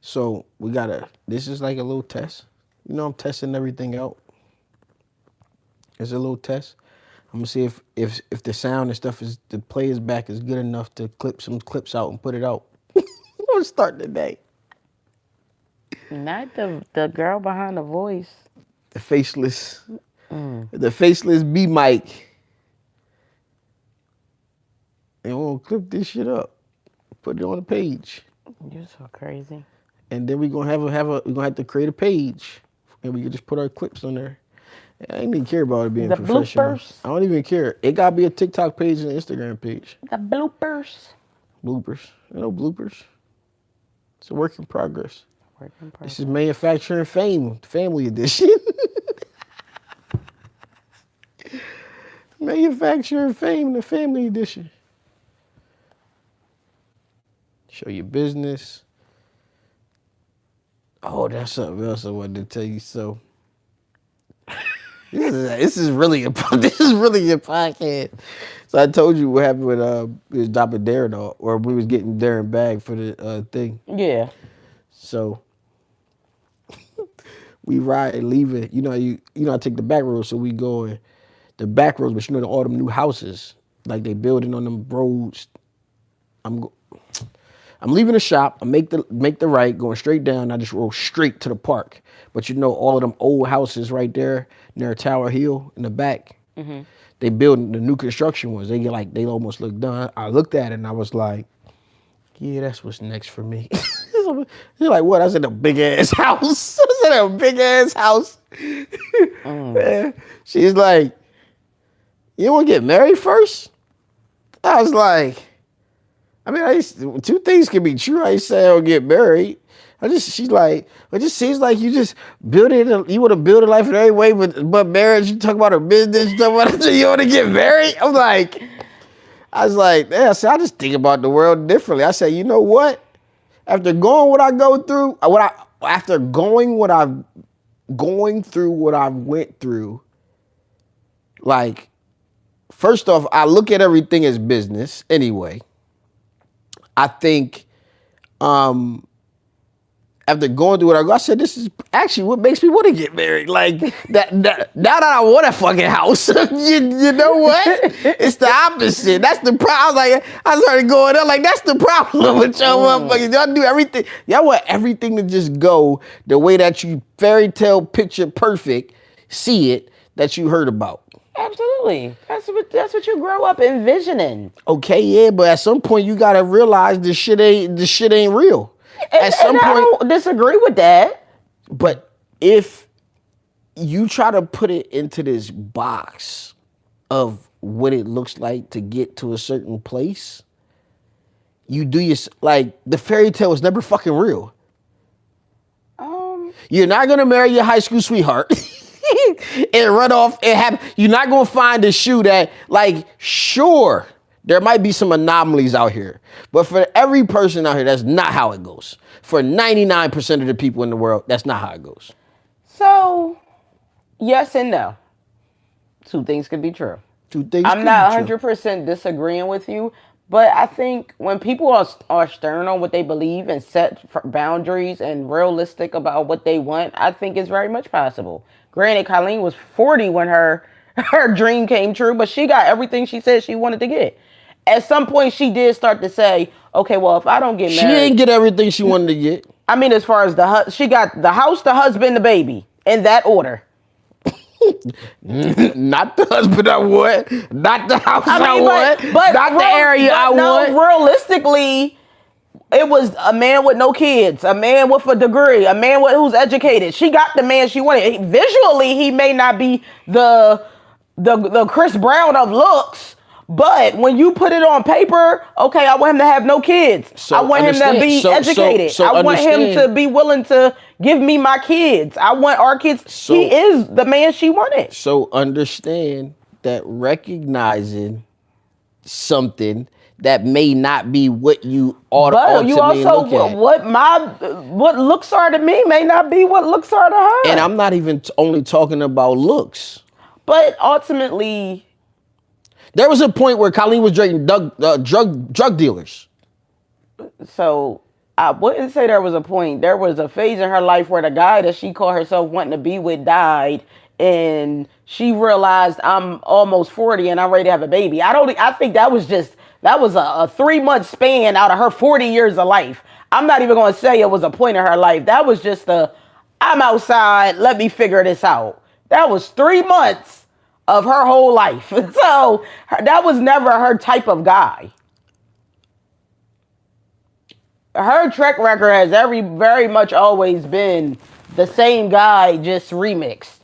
So this is like a little test. I'm testing everything out. It's a little test. I'm gonna see if the sound and stuff the players back is good enough to clip some clips out and put it out. I'm gonna start today. Not the girl behind the voice. The faceless B mic. And we'll clip this shit up. Put it on the page. You're so crazy. And then we're gonna have to create a page. And we can just put our clips on there. I ain't even care about it being professional. Bloopers. I don't even care. It gotta be a TikTok page and an Instagram page. The bloopers. Bloopers. No bloopers. It's a work in progress. Work in progress. This is Manufacturing Fame, Family Edition. Manufacturing Fame, the Family Edition. Show your business. Oh, that's something else I wanted to tell you. So, this is really a podcast. So I told you what happened with we was dropping Darren off, or we was getting Darren back for the thing. Yeah. So we ride and leave it. I take the back road, so we go in the back roads, but all them new houses, like they building on them roads. I'm leaving the shop. I make the right, going straight down. I just roll straight to the park. But all of them old houses right there near Tower Hill in the back. Mm-hmm. They building the new construction ones. They almost look done. I looked at it and I was like, yeah, that's what's next for me. You're like, what? I said, a big ass house. I said, a big ass house. Man, she's like, you want to get married first? I was like, two things can be true. I say I'll get married. She's like, it just seems like you just you want to build a life in every way, but marriage, you talk about her business, you talk about it, you want to get married? I was like, yeah, I just think about the world differently. I said, you know what? After going what I go through, after going through what I went through, like First off, I look at everything as business anyway. I think after going through what I said, this is actually what makes me want to get married. Like that now that I want a fucking house, you know what? It's the opposite. That's the problem. Like I started going up, like that's the problem with y'all motherfuckers. Y'all do everything. Y'all want everything to just go the way that you fairy tale picture perfect, see it that you heard about. Absolutely. That's what you grow up envisioning. Okay, yeah, but at some point you gotta realize this shit ain't real. At some and I point, don't disagree with that. but if you try to put it into this box of what it looks like to get to a certain place, you do your like the fairy tale is never fucking real. You're not gonna marry your high school sweetheart and run off and have. You're not gonna find a shoe that like sure. There might be some anomalies out here, but for every person out here, that's not how it goes. For 99% of the people in the world, that's not how it goes. So, yes and no. Two things could be true. I'm not 100% disagreeing with you, but I think when people are stern on what they believe and set boundaries and realistic about what they want, I think it's very much possible. Granted, Colleen was 40 when her dream came true, but she got everything she said she wanted to get. At some point, she did start to say, okay, well, if I don't get married. She didn't get everything she wanted to get. I mean, as far as she got the house, the husband, the baby, in that order. Not the husband I want, not the house I want, but not the area I want. Realistically, it was a man with no kids, a man with a degree, a man who's educated. She got the man she wanted. Visually, he may not be the Chris Brown of looks, but when you put it on paper, okay, I want him to have no kids. So I want him to be educated. I want him to be willing to give me my kids. I want our kids. He is the man she wanted. So understand that recognizing something that may not be what you ought to you also look at. What looks are to me may not be what looks are to her. And I'm not even only talking about looks. But ultimately, there was a point where Colleen was dating drug dealers. So I wouldn't say there was a point. There was a phase in her life where the guy that she called herself wanting to be with died, and she realized I'm almost 40 and I'm ready to have a baby. I think that was a 3-month span out of her 40 years of life. I'm not even going to say it was a point in her life. That was just I'm outside, let me figure this out. That was 3 months of her whole life. So that was never her type of guy. Her track record has very much always been the same guy, just remixed.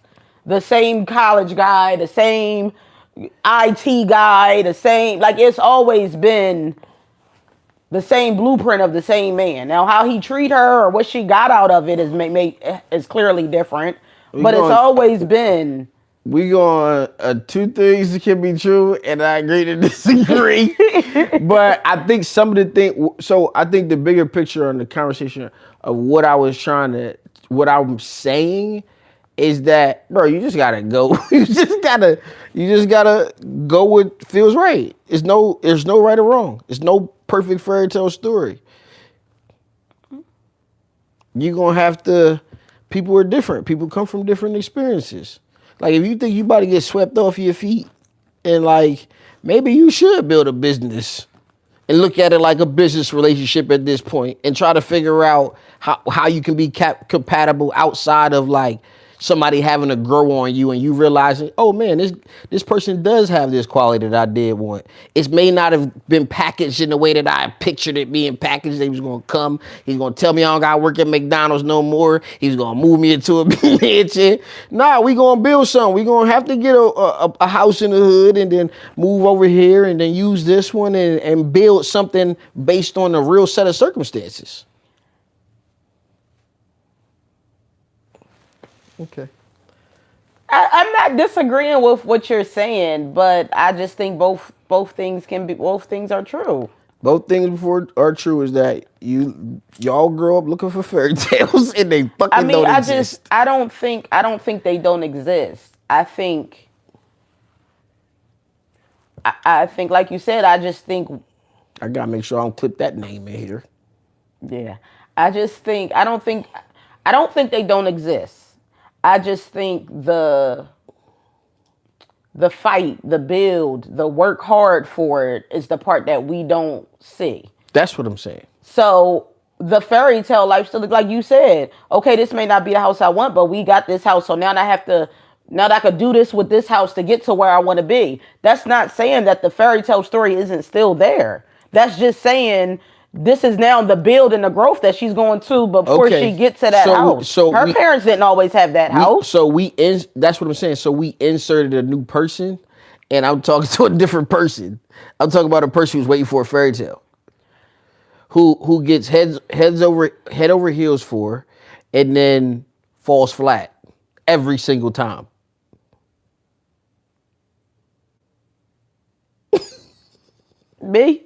The same college guy, the same IT guy, the same, like it's always been the same blueprint of the same man. Now, how he treat her or what she got out of it is clearly different, but it's always been. We going two things that can be true, and I agree to disagree. But I think some of the things. So I think the bigger picture on the conversation of what I'm saying is that, bro, you just gotta go. you just gotta go what feels right. There's no right or wrong. There's no perfect fairy tale story. You're gonna have to. People are different. People come from different experiences. Like, if you think you about to get swept off your feet and, like, maybe you should build a business and look at it like a business relationship at this point and try to figure out how you can be compatible outside of, like, somebody having to grow on you and you realizing, oh, man, this person does have this quality that I did want. It may not have been packaged in the way that I pictured it being packaged. He was going to come. He's going to tell me I don't got to work at McDonald's no more. He's going to move me into a mansion. Nah, we going to build something. We going to have to get a house in the hood and then move over here and then use this one and build something based on a real set of circumstances. Okay. I'm not disagreeing with what you're saying, but I just think both things are true. Both things are true is that y'all grow up looking for fairy tales and they fucking don't exist. I don't think they don't exist. I think I think, like you said, I just think, I gotta make sure I don't clip that name in here. yeah, I just think, I don't think they don't exist. I just think the fight, the build, the work hard for it is the part that we don't see. That's what I'm saying. So the fairy tale lifestyle, like you said, okay, this may not be the house I want, but we got this house. So now I have to, now that I could do this with this house to get to where I want to be. That's not saying that the fairy tale story isn't still there. That's just saying this is now the build and the growth that she's going to before Okay. she gets to that house. Her parents didn't always have that house. That's what I'm saying. So we inserted a new person, and I'm talking to a different person. I'm talking about a person who's waiting for a fairy tale. Who gets head over heels for, and then falls flat every single time. Me?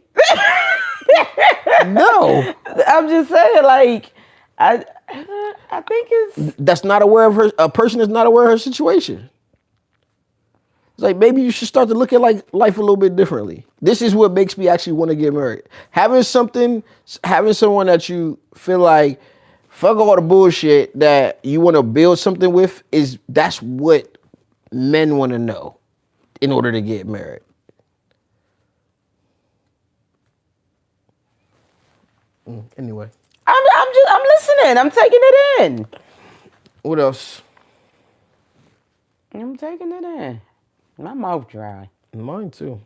No, I'm just saying, like, I think it's that's not aware of her. A person is not aware of her situation. It's like maybe you should start to look at like life a little bit differently. This is what makes me actually want to get married. Having someone that you feel like fuck all the bullshit that you want to build something with that's what men want to know in order to get married. Anyway, I'm listening. I'm taking it in. what else? I'm taking it in. My mouth dry. Mine too.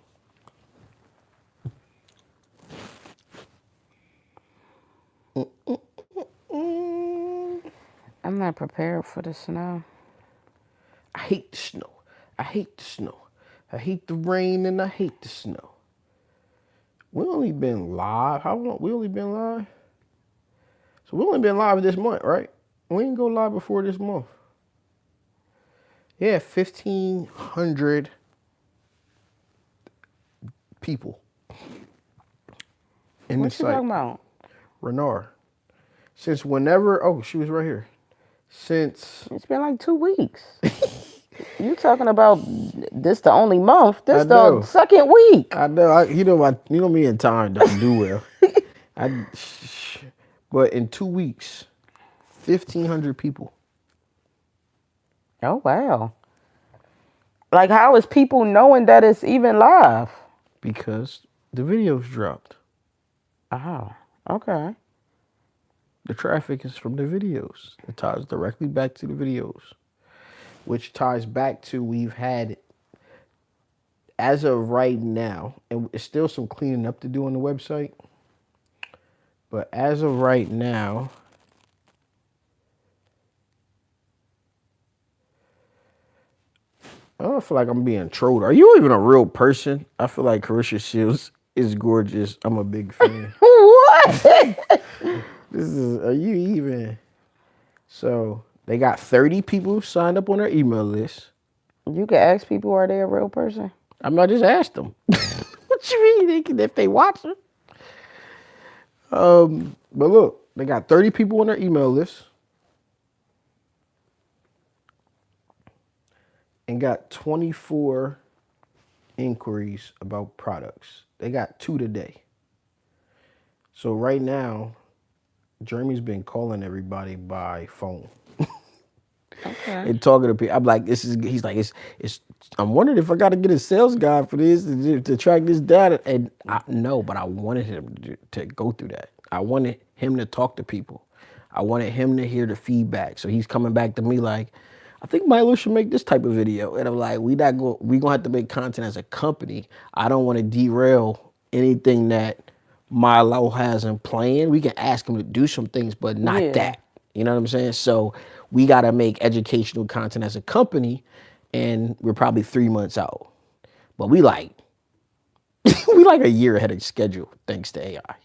I'm not prepared for the snow. I hate the snow. I hate the snow. I hate the rain and I hate the snow. We only been live. How long? We only been live? So we only been live this month, right? We didn't go live before this month. Yeah, 1,500 people. In What the you site. talking about? Renard. Since whenever, oh, she was right here. Since It's been like 2 weeks. You talking about this the only month? I This know. the second week. I know, you know me in time don't do well. But in 2 weeks, 1,500 people. Oh wow. Like, how is people knowing that it's even live? Because the videos dropped. Oh, okay. The traffic is from the videos. It ties directly back to the videos, which ties back to we've had, as of right now, and it's still some cleaning up to do on the website, but as of right now, I don't feel like I'm being trolled. Are you even a real person? I feel like Carisha Shields is gorgeous. I'm a big fan. What? Are you even? So they got 30 people signed up on their email list. You can ask people, are they a real person? I just asked them. What you mean? If they watch it? But look, they got 30 people on their email list. And got 24 inquiries about products. They got 2 today. So right now, Jeremy's been calling everybody by phone. Okay. And talking to people. I'm like, he's like, I'm wondering if I got to get a sales guy for this to track this data. And no, but I wanted him to go through that. I wanted him to talk to people. I wanted him to hear the feedback. So he's coming back to me like, I think Milo should make this type of video. And I'm like, we're gonna have to make content as a company. I don't want to derail anything that Milo has in plan. We can ask him to do some things, but not that. You know what I'm saying? So we got to make educational content as a company, and we're probably 3 months out. But we like a year ahead of schedule thanks to AI.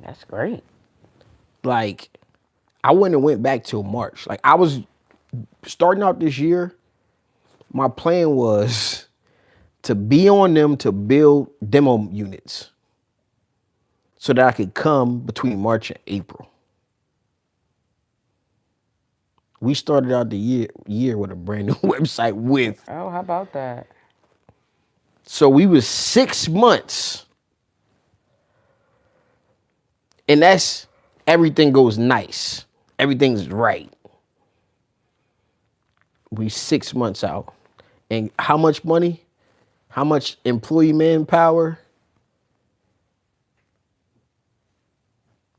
That's great. Like, I wouldn't have went back till March. Like, I was starting out this year, my plan was to be on them to build demo units so that I could come between March and April. We started out the year with a brand new website with. Oh, how about that? So we was 6 months, and that's everything goes nice. Everything's right. We 6 months out. And how much money? How much employee manpower?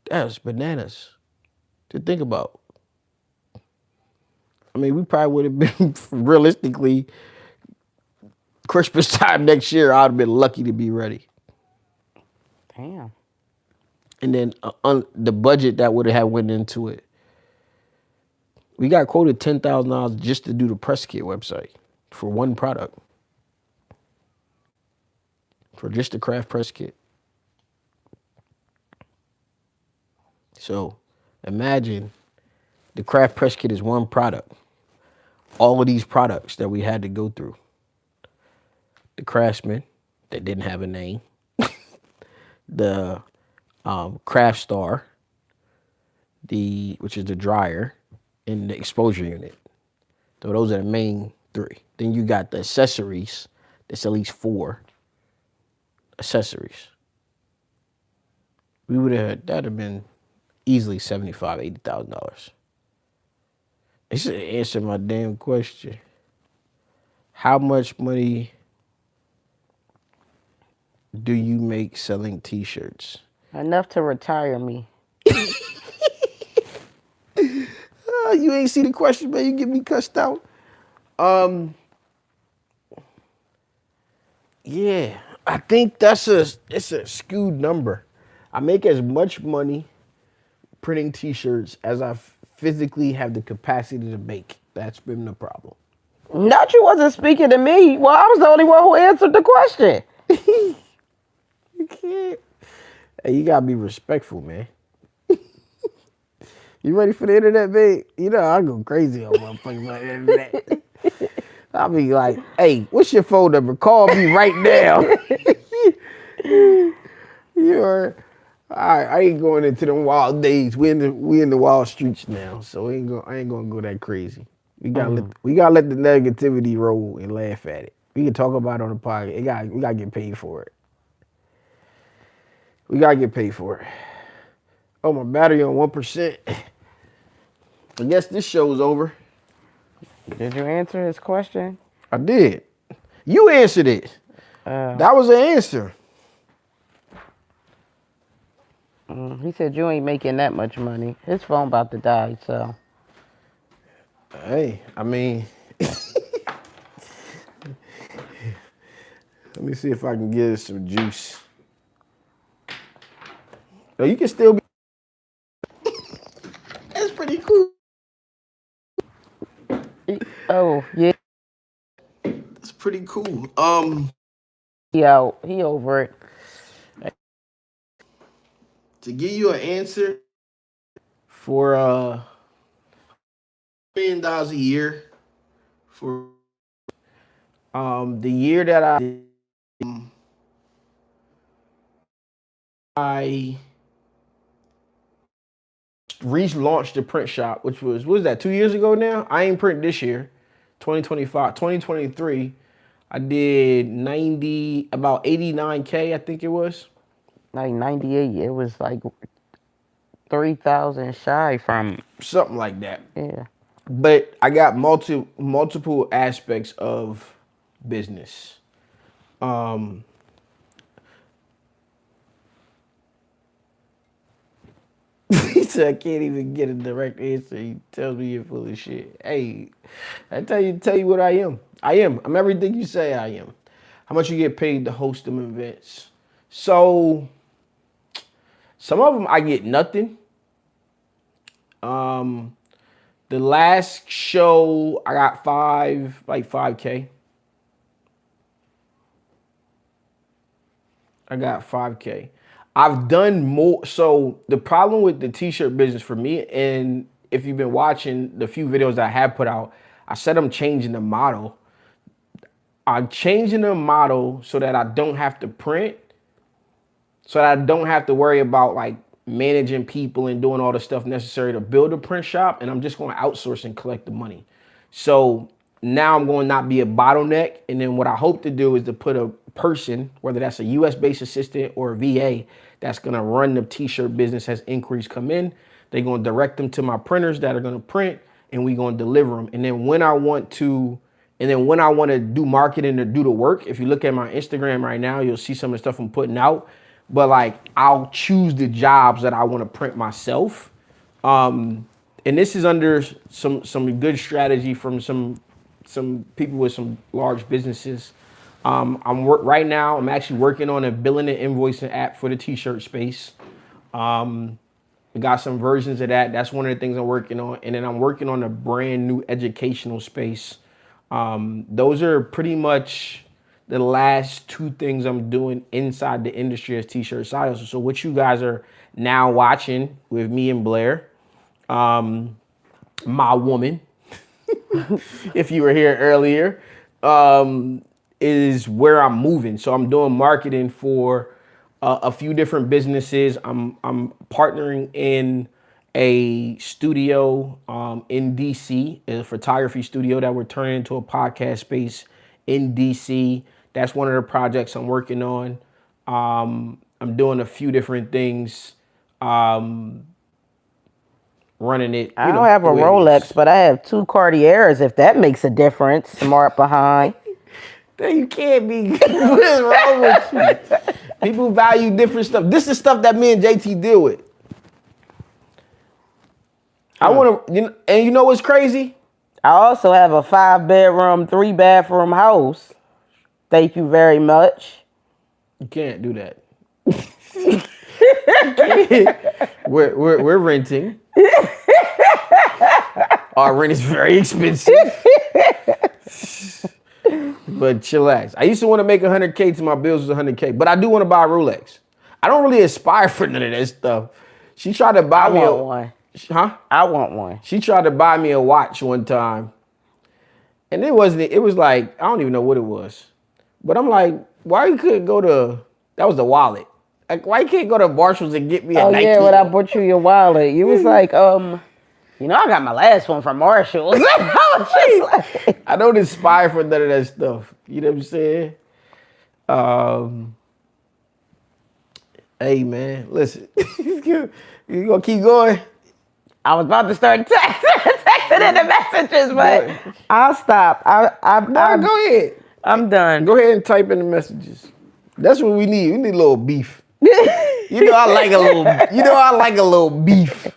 That's bananas to think about. I mean, we probably would have been realistically Christmas time next year. I'd have been lucky to be ready. Damn. And then the budget that would have went into it. We got quoted $10,000 just to do the press kit website for one product. For just the craft press kit. So imagine the craft press kit is one product. All of these products that we had to go through. The Craftsman that didn't have a name. The Craft Star, which is the dryer, and the exposure unit. So those are the main three. Then you got the accessories. That's at least 4 accessories. That'd have been easily $75,000, $80,000. They should answer my damn question. How much money do you make selling t-shirts? Enough to retire me. You ain't see the question, man. You get me cussed out. Yeah, I think it's a skewed number. I make as much money printing t-shirts as I physically have the capacity to make. That's been the problem. Not you wasn't speaking to me. Well, I was the only one who answered the question. You can't. Hey, you gotta be respectful, man. You ready for the internet, babe? You know I go crazy on motherfuckers on the internet. I'll be like, hey, what's your phone number? Call me right now. You're all right. I ain't going into them wild days. We in the wild streets now, so I ain't gonna go that crazy. We gotta let the negativity roll and laugh at it. We can talk about it on the podcast. We gotta get paid for it. We gotta get paid for it. Oh, my battery on 1%. I guess this show's over. Did you answer his question? I did. You answered it. That was the answer. He said you ain't making that much money. His phone about to die, so. Hey, I mean, let me see if I can get some juice. No, you can still be. That's pretty cool. Oh, yeah. That's pretty cool. He out. He over it. To give you an answer for $1 million a year for the year that I relaunched the print shop, which was, what was that, 2 years ago now? I ain't printing this year, 2025. 2023, I did about 89K, I think it was. Like 98. It was like 3,000 shy from. Something like that. Yeah. But I got multiple aspects of business. He said I can't even get a direct answer. He tells me you're full of shit. Hey, I tell you what I am. I'm everything you say I am. How much you get paid to host them events? So some of them I get nothing. The last show I got 5K. I got 5K. I've done more. So the problem with the t-shirt business for me, and if you've been watching the few videos that I have put out, I said I'm changing the model. I'm changing the model so that I don't have to print, so that I don't have to worry about like managing people and doing all the stuff necessary to build a print shop. And I'm just going to outsource and collect the money. So now I'm going to not be a bottleneck. And then what I hope to do is to put a person, whether that's a US based assistant or a VA, that's gonna run the t-shirt business as inquiries come in. They're gonna direct them to my printers that are gonna print, and we gonna deliver them. And then when I want to do marketing or do the work, if you look at my Instagram right now, you'll see some of the stuff I'm putting out. But like, I'll choose the jobs that I want to print myself. And this is under some good strategy from some people with some large businesses. Right now, I'm actually working on a billing and invoicing app for the t-shirt space. We got some versions of that. That's one of the things I'm working on. And then I'm working on a brand new educational space. Those are pretty much the last two things I'm doing inside the industry as t-shirt sales. So what you guys are now watching with me and Blair, my woman, if you were here earlier, is where I'm moving. So I'm doing marketing for a few different businesses. I'm partnering in a studio in DC, a photography studio that we're turning into a podcast space in DC. That's one of the projects I'm working on. I'm doing a few different things, running it. I don't have a Rolex, but I have 2 Cartiers, if that makes a difference. Smart behind. You can't be. What is wrong with you? People value different stuff. This is stuff that me and JT deal with. I want to, and you know what's crazy? I also have a 5-bedroom, 3-bathroom house. Thank you very much. You can't do that. We're renting. Our rent is very expensive. But chillax. I used to want to make $100K till my bills was $100K, but I do want to buy a Rolex. I don't really aspire for none of that stuff. She tried to buy me one. Huh? I want one. She tried to buy me a watch one time. And it was like, I don't even know what it was. But I'm like, why you couldn't go to, that was the wallet. Like, why you can't go to Marshalls and get me a Nike? Oh, yeah, when I bought you your wallet. You was like, I got my last one from Marshalls. I was just like, I don't aspire for none of that stuff. You know what I'm saying? Hey, man, listen. You gonna keep going? I was about to start texting in the messages, but I'll stop. Go ahead. I'm done. Go ahead and type in the messages. That's what we need. We need a little beef. I like a little beef.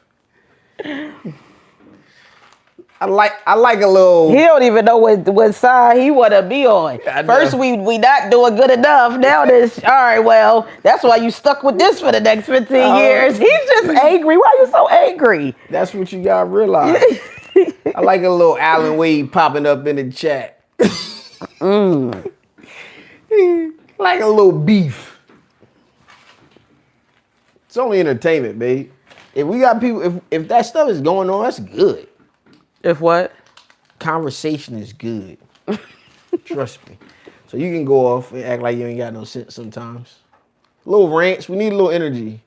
I like a little. He don't even know what side he wanna be on. First we not doing good enough. Now this, all right, well, that's why you stuck with this for the next 15 years. He's just angry. Why you so angry? That's what you gotta realize. I like a little Alan Wade popping up in the chat. Like a little beef. It's only entertainment, babe. If we got people, if that stuff is going on, that's good. If what? Conversation is good. Trust me. So you can go off and act like you ain't got no sense sometimes. Little rants. We need a little energy.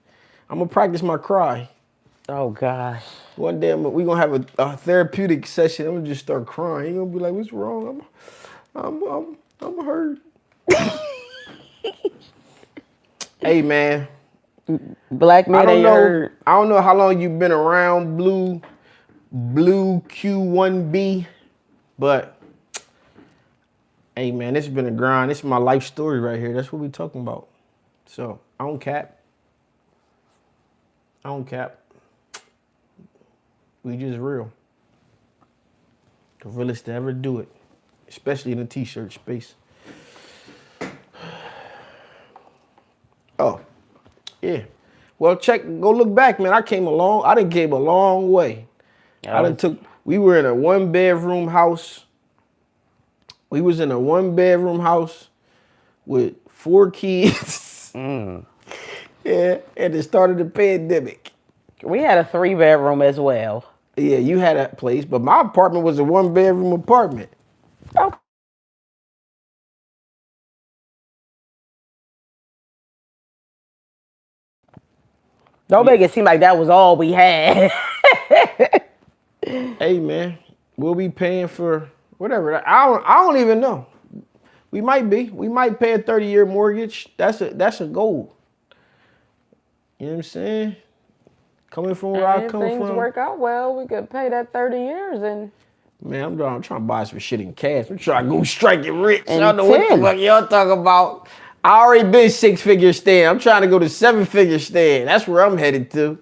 I'm gonna practice my cry. Oh gosh. One day we gonna have a therapeutic session. I'm gonna just start crying. You're gonna be like, "What's wrong?" I'm hurt. Hey man. Black man ain't hurt. I don't know how long you've been around Blue Q1B, but hey man, this has been a grind. This is my life story right here. That's what we talking about. So I don't cap. We just real. The realest to ever do it, especially in the t-shirt space. Oh, yeah. Well, go look back, man. I came a long way. We were in a 1-bedroom house. We was in a 1-bedroom house with 4 kids. Yeah, at the start of the pandemic. We had a 3-bedroom as well. Yeah, you had that place, but my apartment was a 1-bedroom apartment. Oh. Don't make it seem like that was all we had. Hey man, we'll be paying for whatever. I don't even know. We might be. We might pay a 30-year mortgage. That's a goal. You know what I'm saying? Coming from where I And if come things from. work out well, we could pay that 30 years and Man, I'm trying to buy some shit in cash. I'm trying to go striking rich. I And don't know what the 10. fuck y'all talking about. I already been 6-figure stand. I'm trying to go to 7-figure stand. That's where I'm headed to.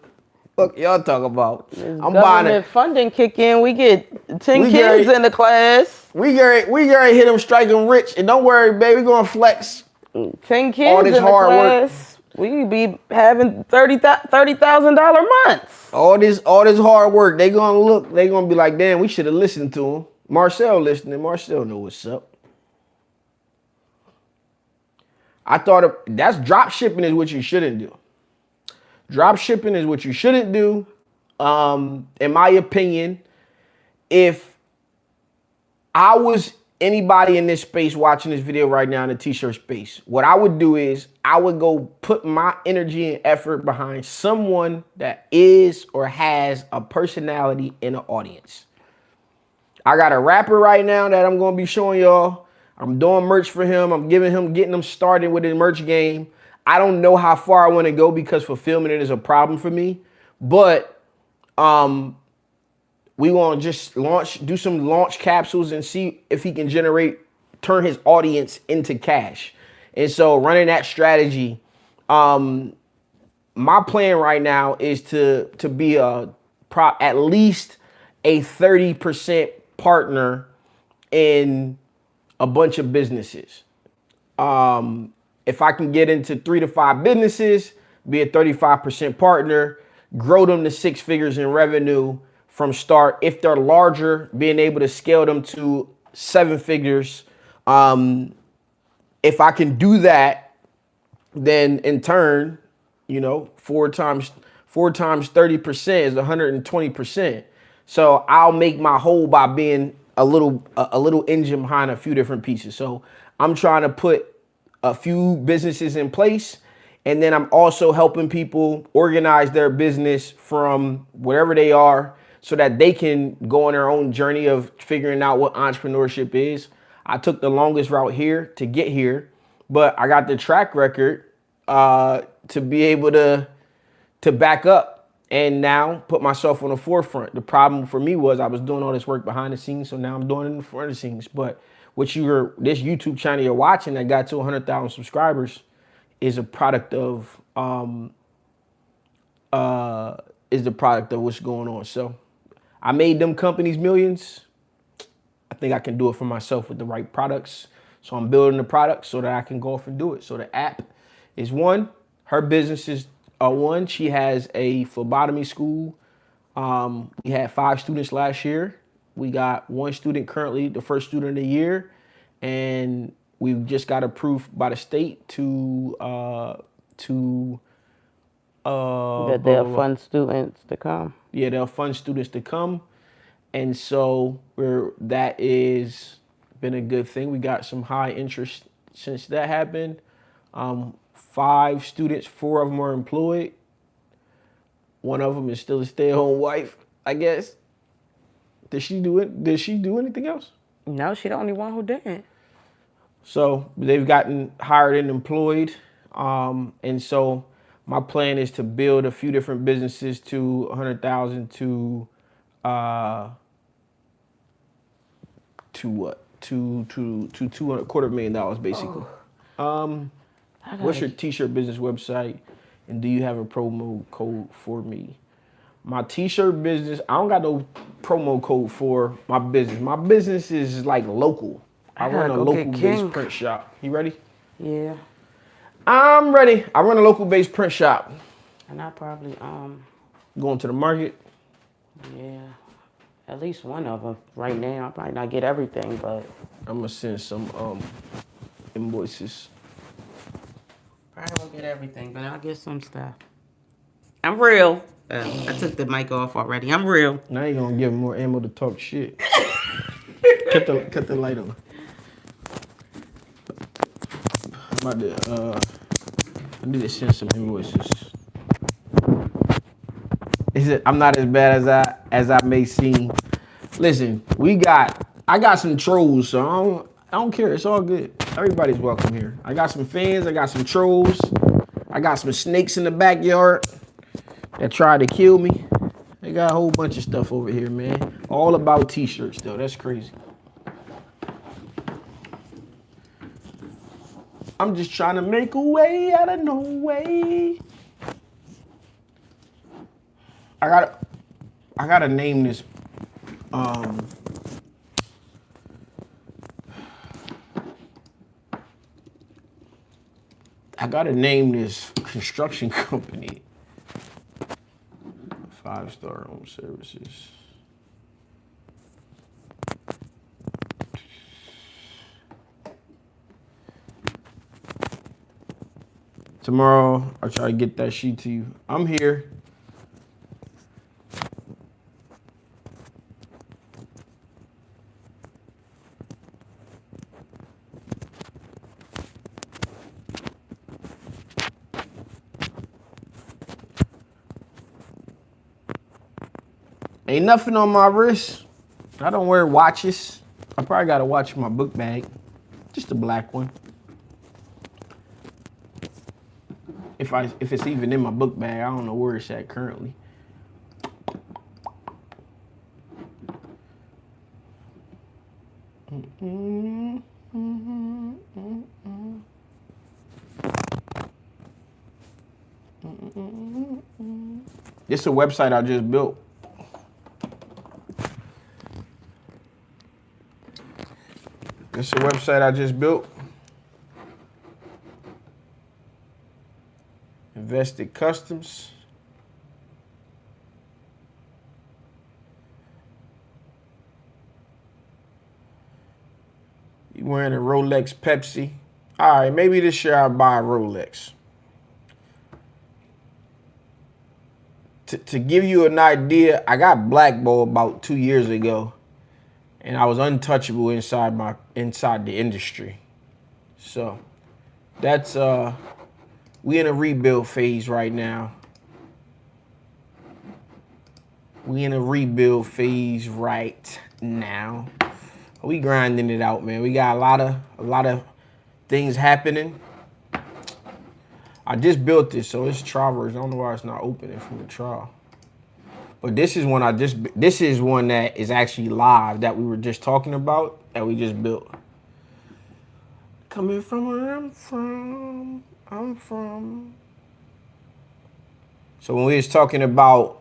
Fuck y'all talking about. I'm buying government it. funding kick in. We get 10 We kids get- in the class. We gonna hit them striking rich. And don't worry, baby, we gonna flex. 10 kids this in the hard work. class. We be having $30,000 months. All this hard work, they gonna be like, damn, we should have listened to him. Marcel listening. Marcel know what's up. I thought that's drop shipping is what you shouldn't do. Drop shipping is what you shouldn't do. In my opinion, if I was anybody in this space watching this video right now in the t-shirt space, what I would do is I would go put my energy and effort behind someone that is or has a personality in an audience. I got a rapper right now that I'm going to be showing y'all. I'm doing merch for him. I'm getting him started with his merch game. I don't know how far I want to go because fulfillment is a problem for me, but we want to just do some launch capsules and see if he can turn his audience into cash. And so running that strategy, my plan right now is to be at least a 30% partner in a bunch of businesses. If I can get into 3 to 5 businesses, be a 35% partner, grow them to 6 figures in revenue from start. If they're larger, being able to scale them to 7 figures. If I can do that, then in turn, 4 times 30% is 120%. So I'll make my whole by being a little engine behind a few different pieces. So I'm trying to put a few businesses in place, and then I'm also helping people organize their business from wherever they are so that they can go on their own journey of figuring out what entrepreneurship is. I took the longest route here to get here, but I got the track record to be able to back up and now put myself on the forefront. The problem for me was I was doing all this work behind the scenes, so now I'm doing it in the front of the scenes. But this YouTube channel you're watching that got to 100,000 subscribers is a product of what's going on. So I made them companies millions. I think I can do it for myself with the right products. So I'm building the products so that I can go off and do it. So the app is one. Her business is one. She has a phlebotomy school. We had 5 students last year. We got 1 student currently, the first student of the year. And we've just got approved by the state that they'll fund students to come. Yeah, they'll fund students to come. And so that is been a good thing. We got some high interest since that happened. 5 students, 4 of them are employed. 1 of them is still a stay-at-home wife, I guess. Did she do anything else? No, she the only one who didn't. So they've gotten hired and employed. And so my plan is to build a few different businesses to 100,000 to what? To $250,000 basically. What's your t-shirt business website? And do you have a promo code for me? My t-shirt business, I don't got no promo code for my business. My business is like local. I run a local-based print shop. You ready? Yeah. I'm ready. I run a local-based print shop. And I probably, Going to the market? Yeah. At least one of them right now. I probably not get everything, but I'm gonna send some invoices. probably won't get everything, but I'll get some stuff. I'm real. I took the mic off already. I'm real. Now you're gonna give him more ammo to talk shit. cut the light on. I'm about to I need to send some invoices. I'm not as bad as I may seem. Listen, I got some trolls, so I don't care. It's all good. Everybody's welcome here. I got some fans. I got some trolls. I got some snakes in the backyard that tried to kill me. They got a whole bunch of stuff over here, man. All about t-shirts, though. That's crazy. I'm just trying to make a way out of no way. I gotta name this. I gotta name this construction company 5-Star Home Services. Tomorrow, I'll try to get that sheet to you. I'm here. Ain't nothing on my wrist. I don't wear watches. I probably got a watch in my book bag. Just a black one. If it's even in my book bag, I don't know where it's at currently. This is a website I just built. This is a website I just built. Invested Customs. You wearing a Rolex Pepsi? All right, maybe this year I'll buy a Rolex. To give you an idea, I got blackballed about 2 years ago, and I was untouchable inside the industry. So that's we in a rebuild phase right now. We grinding it out, man. We got a lot of things happening. I just built this, so it's trial version. I don't know why it's not opening from the trial. But this is one that is actually live that we were just talking about, that we just built. Coming from where I'm from. So when we was talking about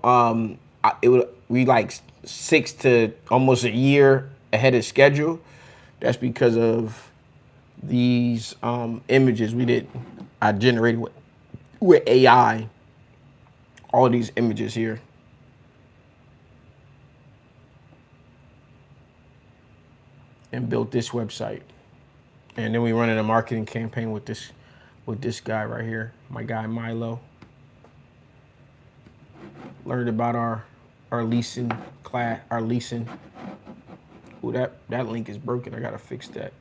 we like 6 to almost a year ahead of schedule. That's because of these images I generated with AI. All these images here. And built this website. And then we running a marketing campaign with this guy right here, my guy Milo. Learned about our leasing class, our leasing. Ooh, that link is broken. I gotta fix that.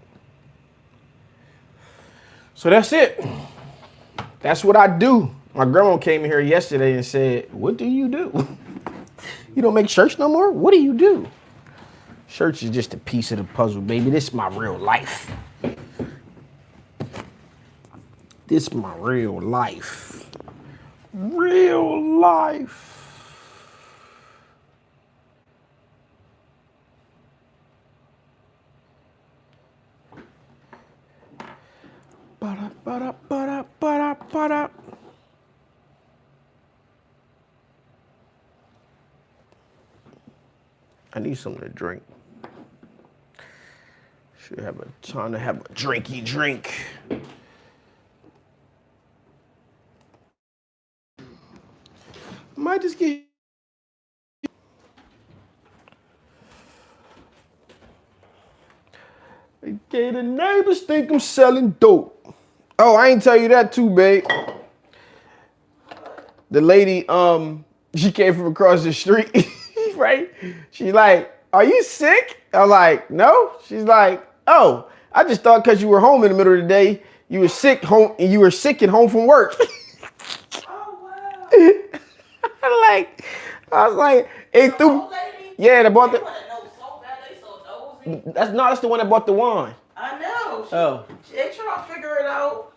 So that's it. That's what I do. My grandma came here yesterday and said, "What do you do? You don't make shirts no more? What do you do?" Shirts is just a piece of the puzzle, baby. This is my real life. This is my real life. Real life. Ba-da. I need something to drink. Trying to have a drinky drink. Might just get. Okay, the neighbors think I'm selling dope. Oh, I ain't tell you that too, babe. The lady, she came from across the street, right? She's like, "Are you sick?" I'm like, "No." She's like, "Oh, I just thought because you were home in the middle of the day, you were sick home and you were sick at home from work." Oh wow. I was like, it threw. Yeah, they bought the. They wanna know so bad, they so nosy. That's the one that bought the wine. I know. know. Oh. She ain't trying to figure it out.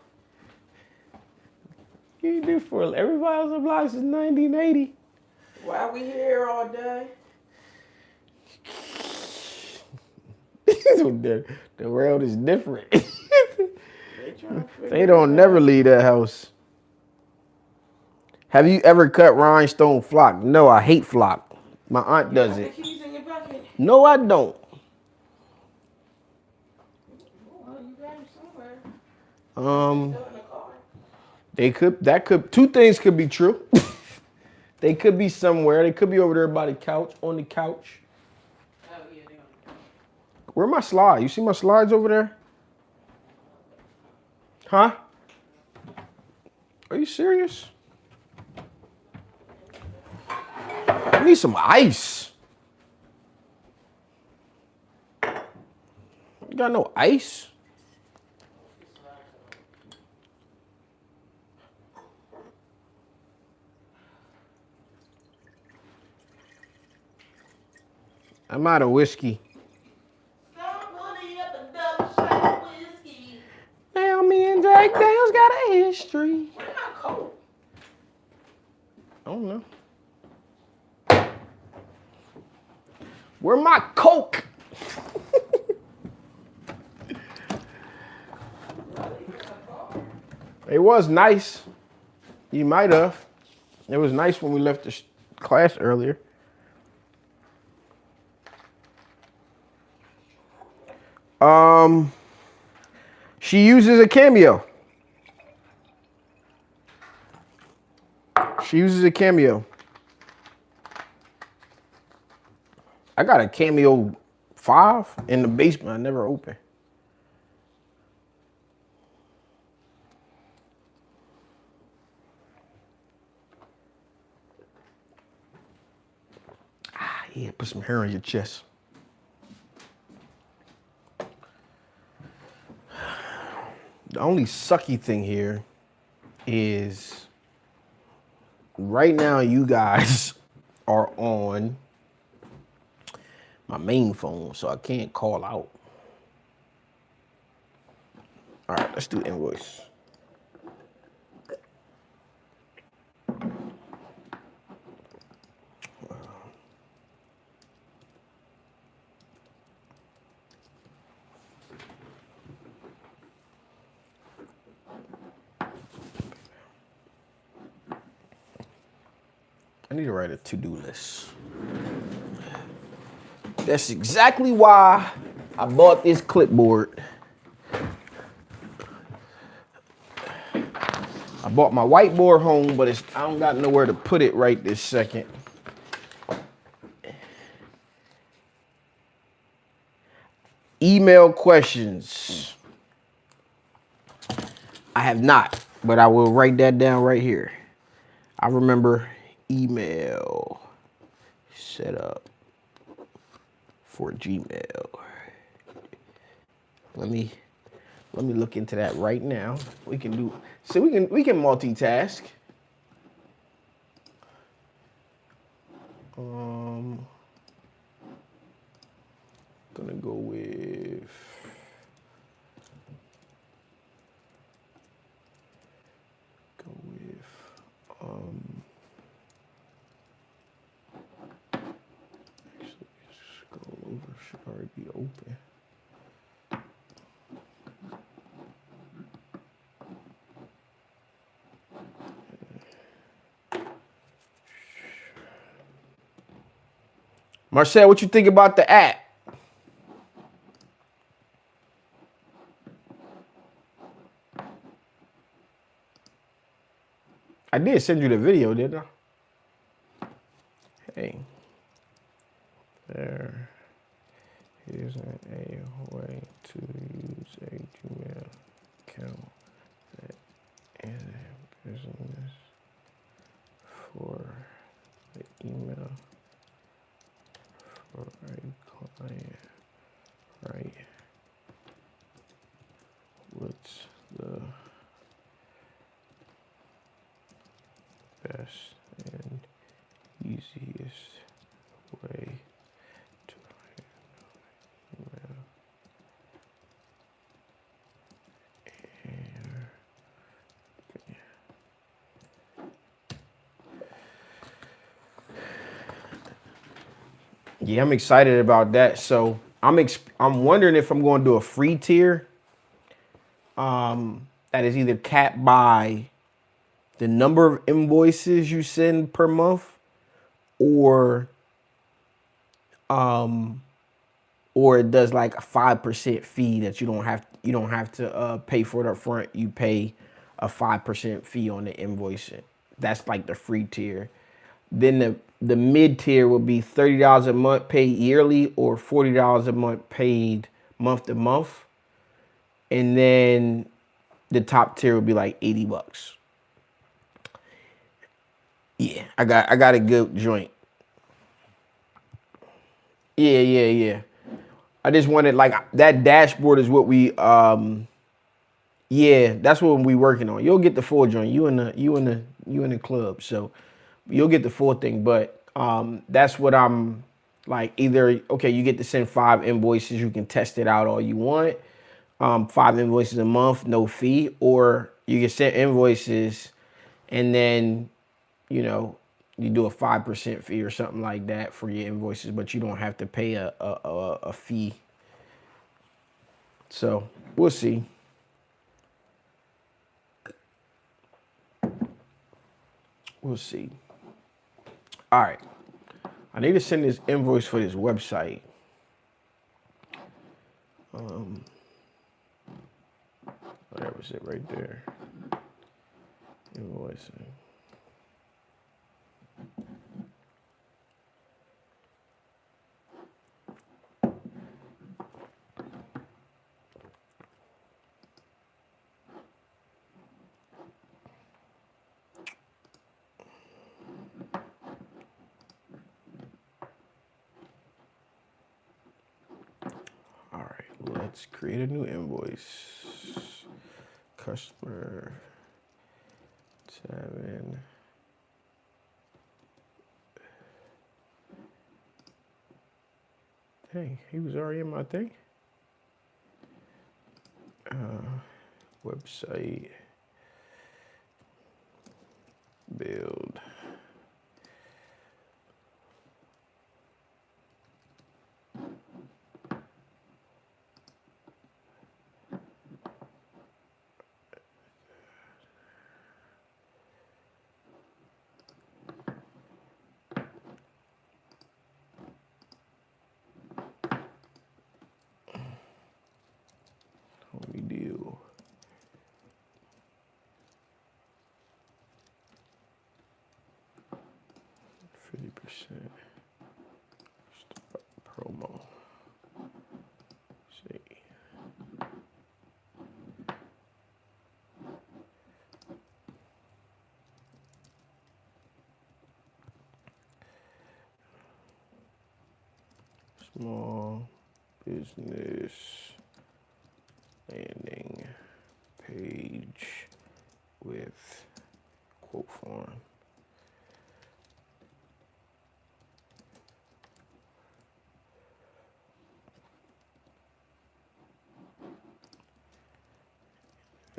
You do for everybody on the block since 1980. Why we here all day? the world is different. They trying to figure They don't never leave that house. Have you ever cut rhinestone flock? No, I hate flock. My aunt does it. The keys in your pocket. No, I don't. Well, you got them somewhere. Um, Still in the car. two things could be true. They could be somewhere. They could be over there by the couch, on the couch. Oh, yeah, they on the car. Where my slide? You see my slides over there? Huh? Are you serious? I need some ice. You got no ice? I'm out of whiskey. Somebody up a double shot of whiskey. Now me and Jack Daniels got a history. Where's my coat? I don't know. Where my Coke? It was nice. You might have. It was nice when we left the class earlier. She uses a Cameo. She uses a Cameo. I got a Cameo 5 in the basement. I never opened. Yeah, put some hair on your chest. The only sucky thing here is right now you guys are on my main phone, so I can't call out. All right, let's do invoice. I need to write a to-do list. That's exactly why I bought this clipboard. I bought my whiteboard home, but I don't got nowhere to put it right this second. Email questions. I have not, but I will write that down right here. I remember email set up for Gmail. Let me look into that right now. We can multitask. Gonna go with actually scroll over, should already be open. Marcel, what you think about the app? I did send you the video, didn't I? Hey, there isn't a way to use a Gmail account that is a business for the email for a client, right? What's the best and easiest way to email Yeah, I'm excited about that. So I'm wondering if I'm going to do a free tier that is either capped by the number of invoices you send per month, or or it does like a 5% fee that you don't have to pay for it up front. You pay a 5% fee on the invoicing. That's like the free tier. Then the mid tier will be $30 a month paid yearly, or $40 a month paid month to month. And then the top tier will be like $80. Yeah, I got a good joint. Yeah. I just wanted like that dashboard is what we yeah, that's what we working on. You'll get the full joint. You in the club. So you'll get the full thing. But that's what I'm like, either okay, you get to send 5 invoices, you can test it out all you want. 5 invoices a month, no fee, or you can send invoices and then, you know, you do a 5% fee or something like that for your invoices, but you don't have to pay a fee. So we'll see. We'll see. All right. I need to send this invoice for this website. Oh, that was it right there. Invoicing. All right, let's create a new invoice. Customer 7. Dang, he was already in my thing. Website build. What we do? %. Start promo. See. Small business landing page with quote form.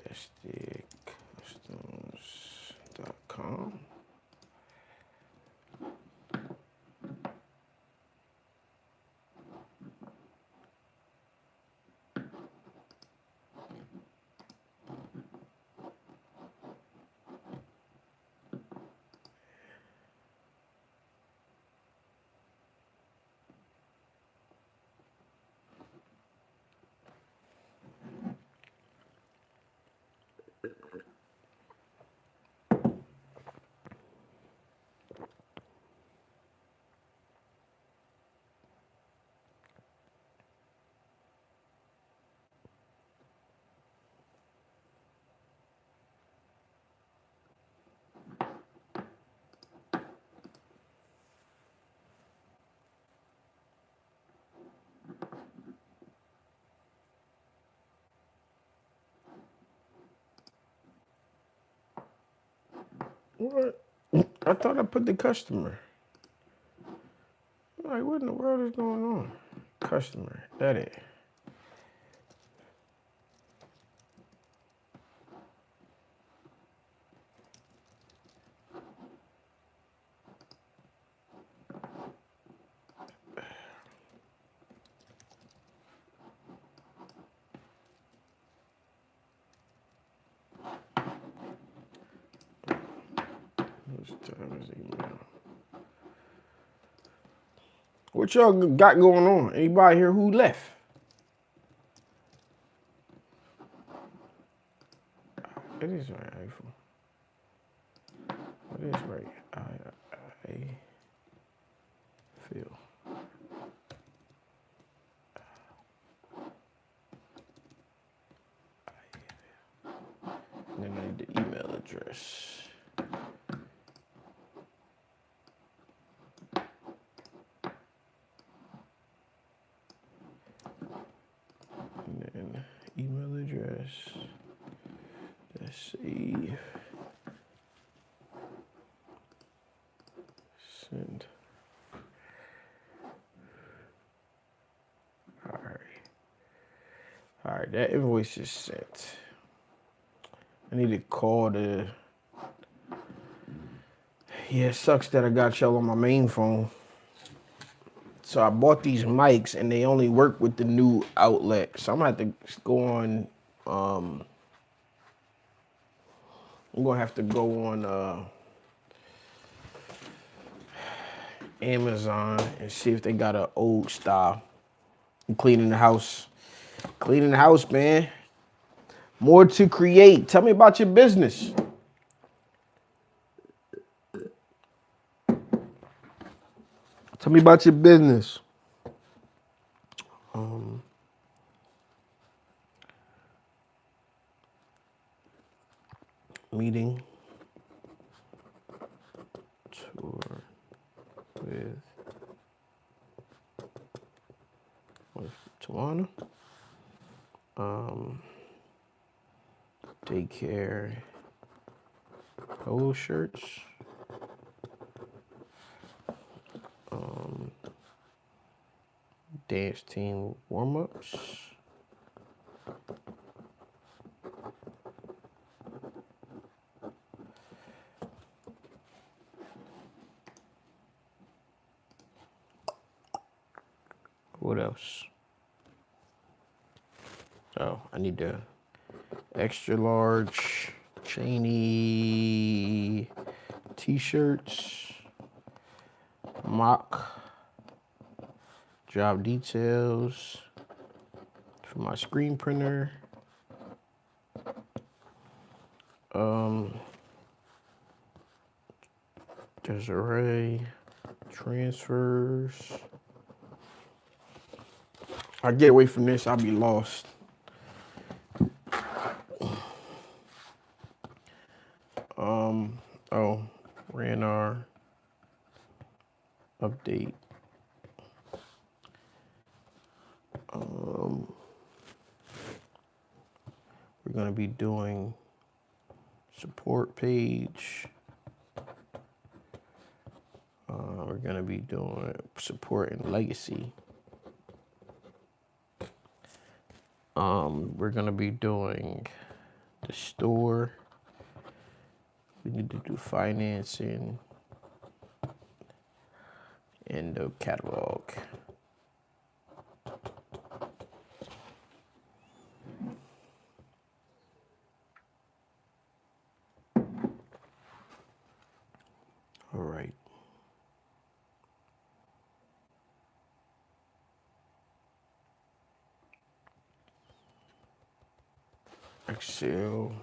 SDCustoms.com. What? I thought I put the customer. I'm like, what in the world is going on? Customer, edit. Whose time is email? What y'all got going on? Anybody here who left? It is right, iPhone. It is right. I feel. And then I need the email address. And then email address. Let's see. Send. All right, that invoice is sent. I need to call the. Yeah, it sucks that I got y'all on my main phone. So I bought these mics and they only work with the new outlet. So I'm gonna have to go on. I'm gonna have to go on Amazon and see if they got an old style. I'm cleaning the house. Cleaning the house, man. More to create. Tell me about your business. Tell me about your business. Meeting. Tour with Tawana. Daycare. Polo shirts. Dance team warm-ups. What else? Oh, I need the extra large Cheney t-shirts, mock job details for my screen printer. Desiree transfers. I get away from this, I'll be lost. Ran our update. We're gonna be doing support page. We're gonna be doing support and legacy. We're gonna be doing the store. We need to do financing and the catalog. All right. Excel.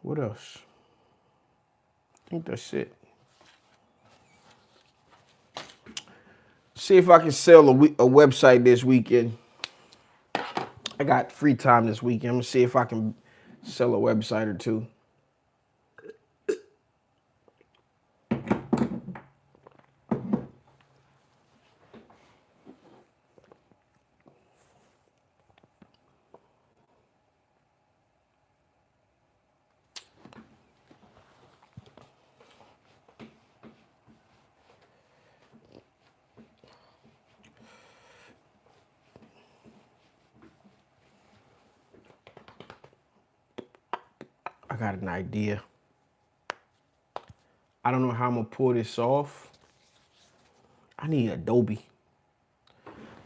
What else? I think that's it. See if I can sell a website this weekend. I got free time this weekend. I'm gonna see if I can sell a website or two. I got an idea. I don't know how I'm gonna pull this off. I need Adobe.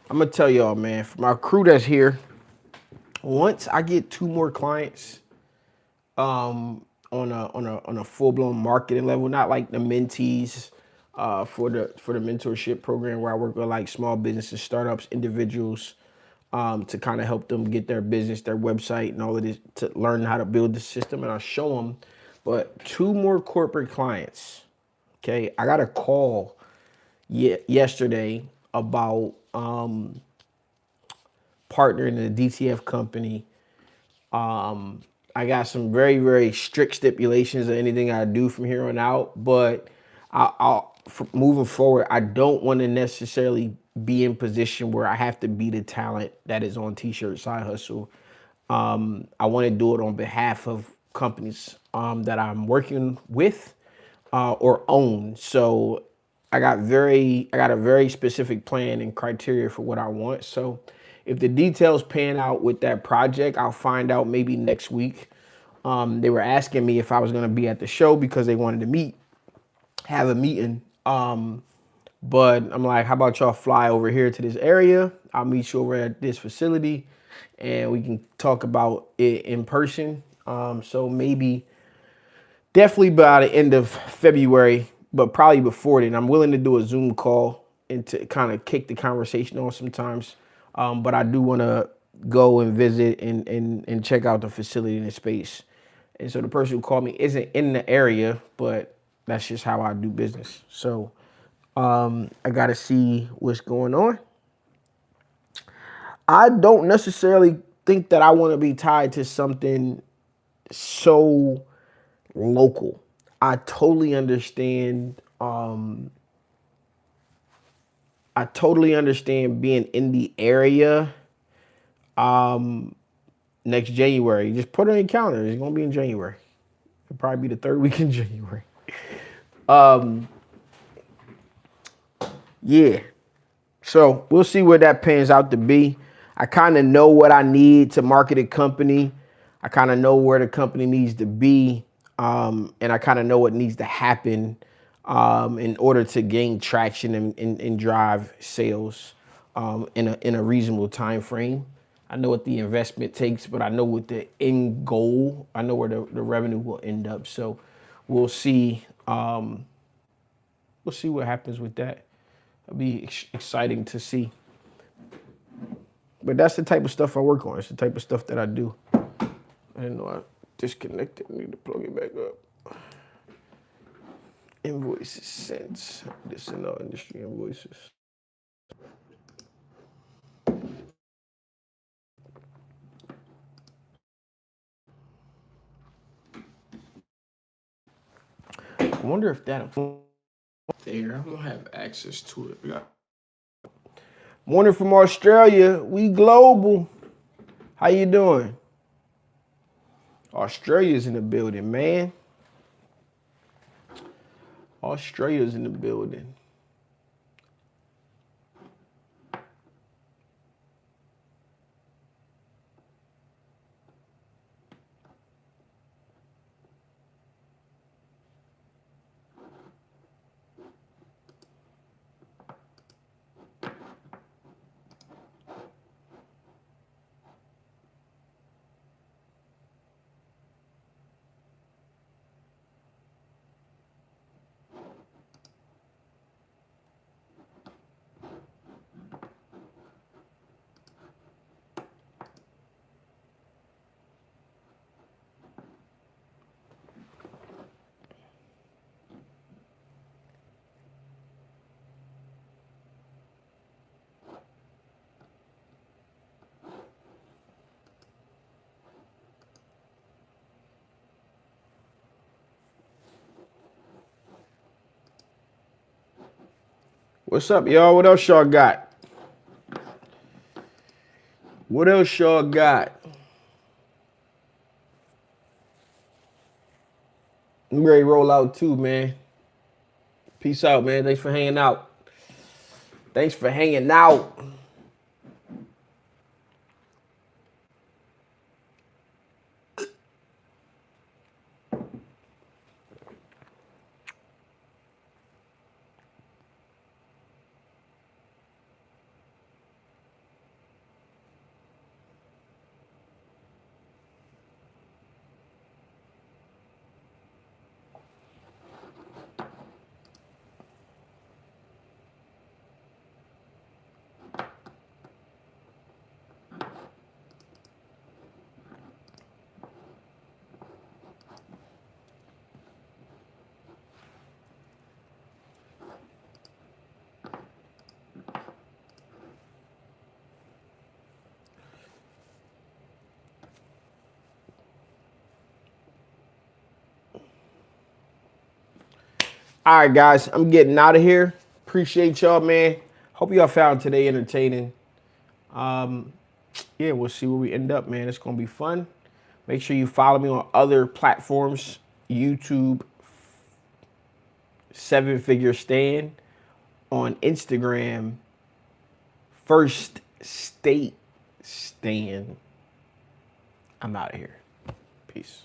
I'm gonna tell y'all, man, for my crew that's here, once I get 2 more clients, on a full blown marketing level, not like the mentees, for the mentorship program where I work with like small businesses, startups, individuals, to kind of help them get their business, their website, and all of this to learn how to build the system, and I'll show them. But 2 more corporate clients. Okay, I got a call yesterday about partnering in a DTF company. I got some very, very strict stipulations of anything I do from here on out, but moving forward, I don't want to necessarily be in position where I have to be the talent that is on T-Shirt Side Hustle. I want to do it on behalf of companies that I'm working with or own. So I got a very specific plan and criteria for what I want. So if the details pan out with that project, I'll find out maybe next week. They were asking me if I was going to be at the show because they wanted to have a meeting. But I'm like, how about y'all fly over here to this area? I'll meet you over at this facility and we can talk about it in person. So maybe definitely by the end of February, but probably before then. I'm willing to do a Zoom call and to kind of kick the conversation on sometimes. But I do want to go and visit and check out the facility and the space. And so the person who called me isn't in the area, but that's just how I do business. So I got to see what's going on. I don't necessarily think that I want to be tied to something so local. I totally understand. I totally understand being in the area next January. Just put it on your calendar. It's gonna be in January. It'll probably be the 3rd week in January. Yeah. So we'll see where that pans out to be. I kind of know what I need to market a company. I kind of know where the company needs to be. And I kind of know what needs to happen in order to gain traction and drive sales in a reasonable time frame. I know what the investment takes, but I know what the end goal, I know where the revenue will end up. So we'll see. We'll see what happens with that. It'll be exciting to see. But that's the type of stuff I work on. It's the type of stuff that I do. I didn't know I disconnected. I need to plug it back up. Invoices sent. This in our industry invoices. I wonder if that there. I don't have access to it. Yeah. Morning from Australia. We global. How you doing? Australia's in the building, man. Australia's in the building. What's up, y'all? What else y'all got? What else y'all got? I'm ready to roll out too, man. Peace out, man. Thanks for hanging out. Thanks for hanging out. All right, guys, I'm getting out of here. Appreciate y'all, man. Hope y'all found today entertaining. Yeah, we'll see where we end up, man. It's gonna be fun. Make sure you follow me on other platforms. YouTube, Seven Figure Stan. On Instagram, First State Stan. I'm out of here. Peace.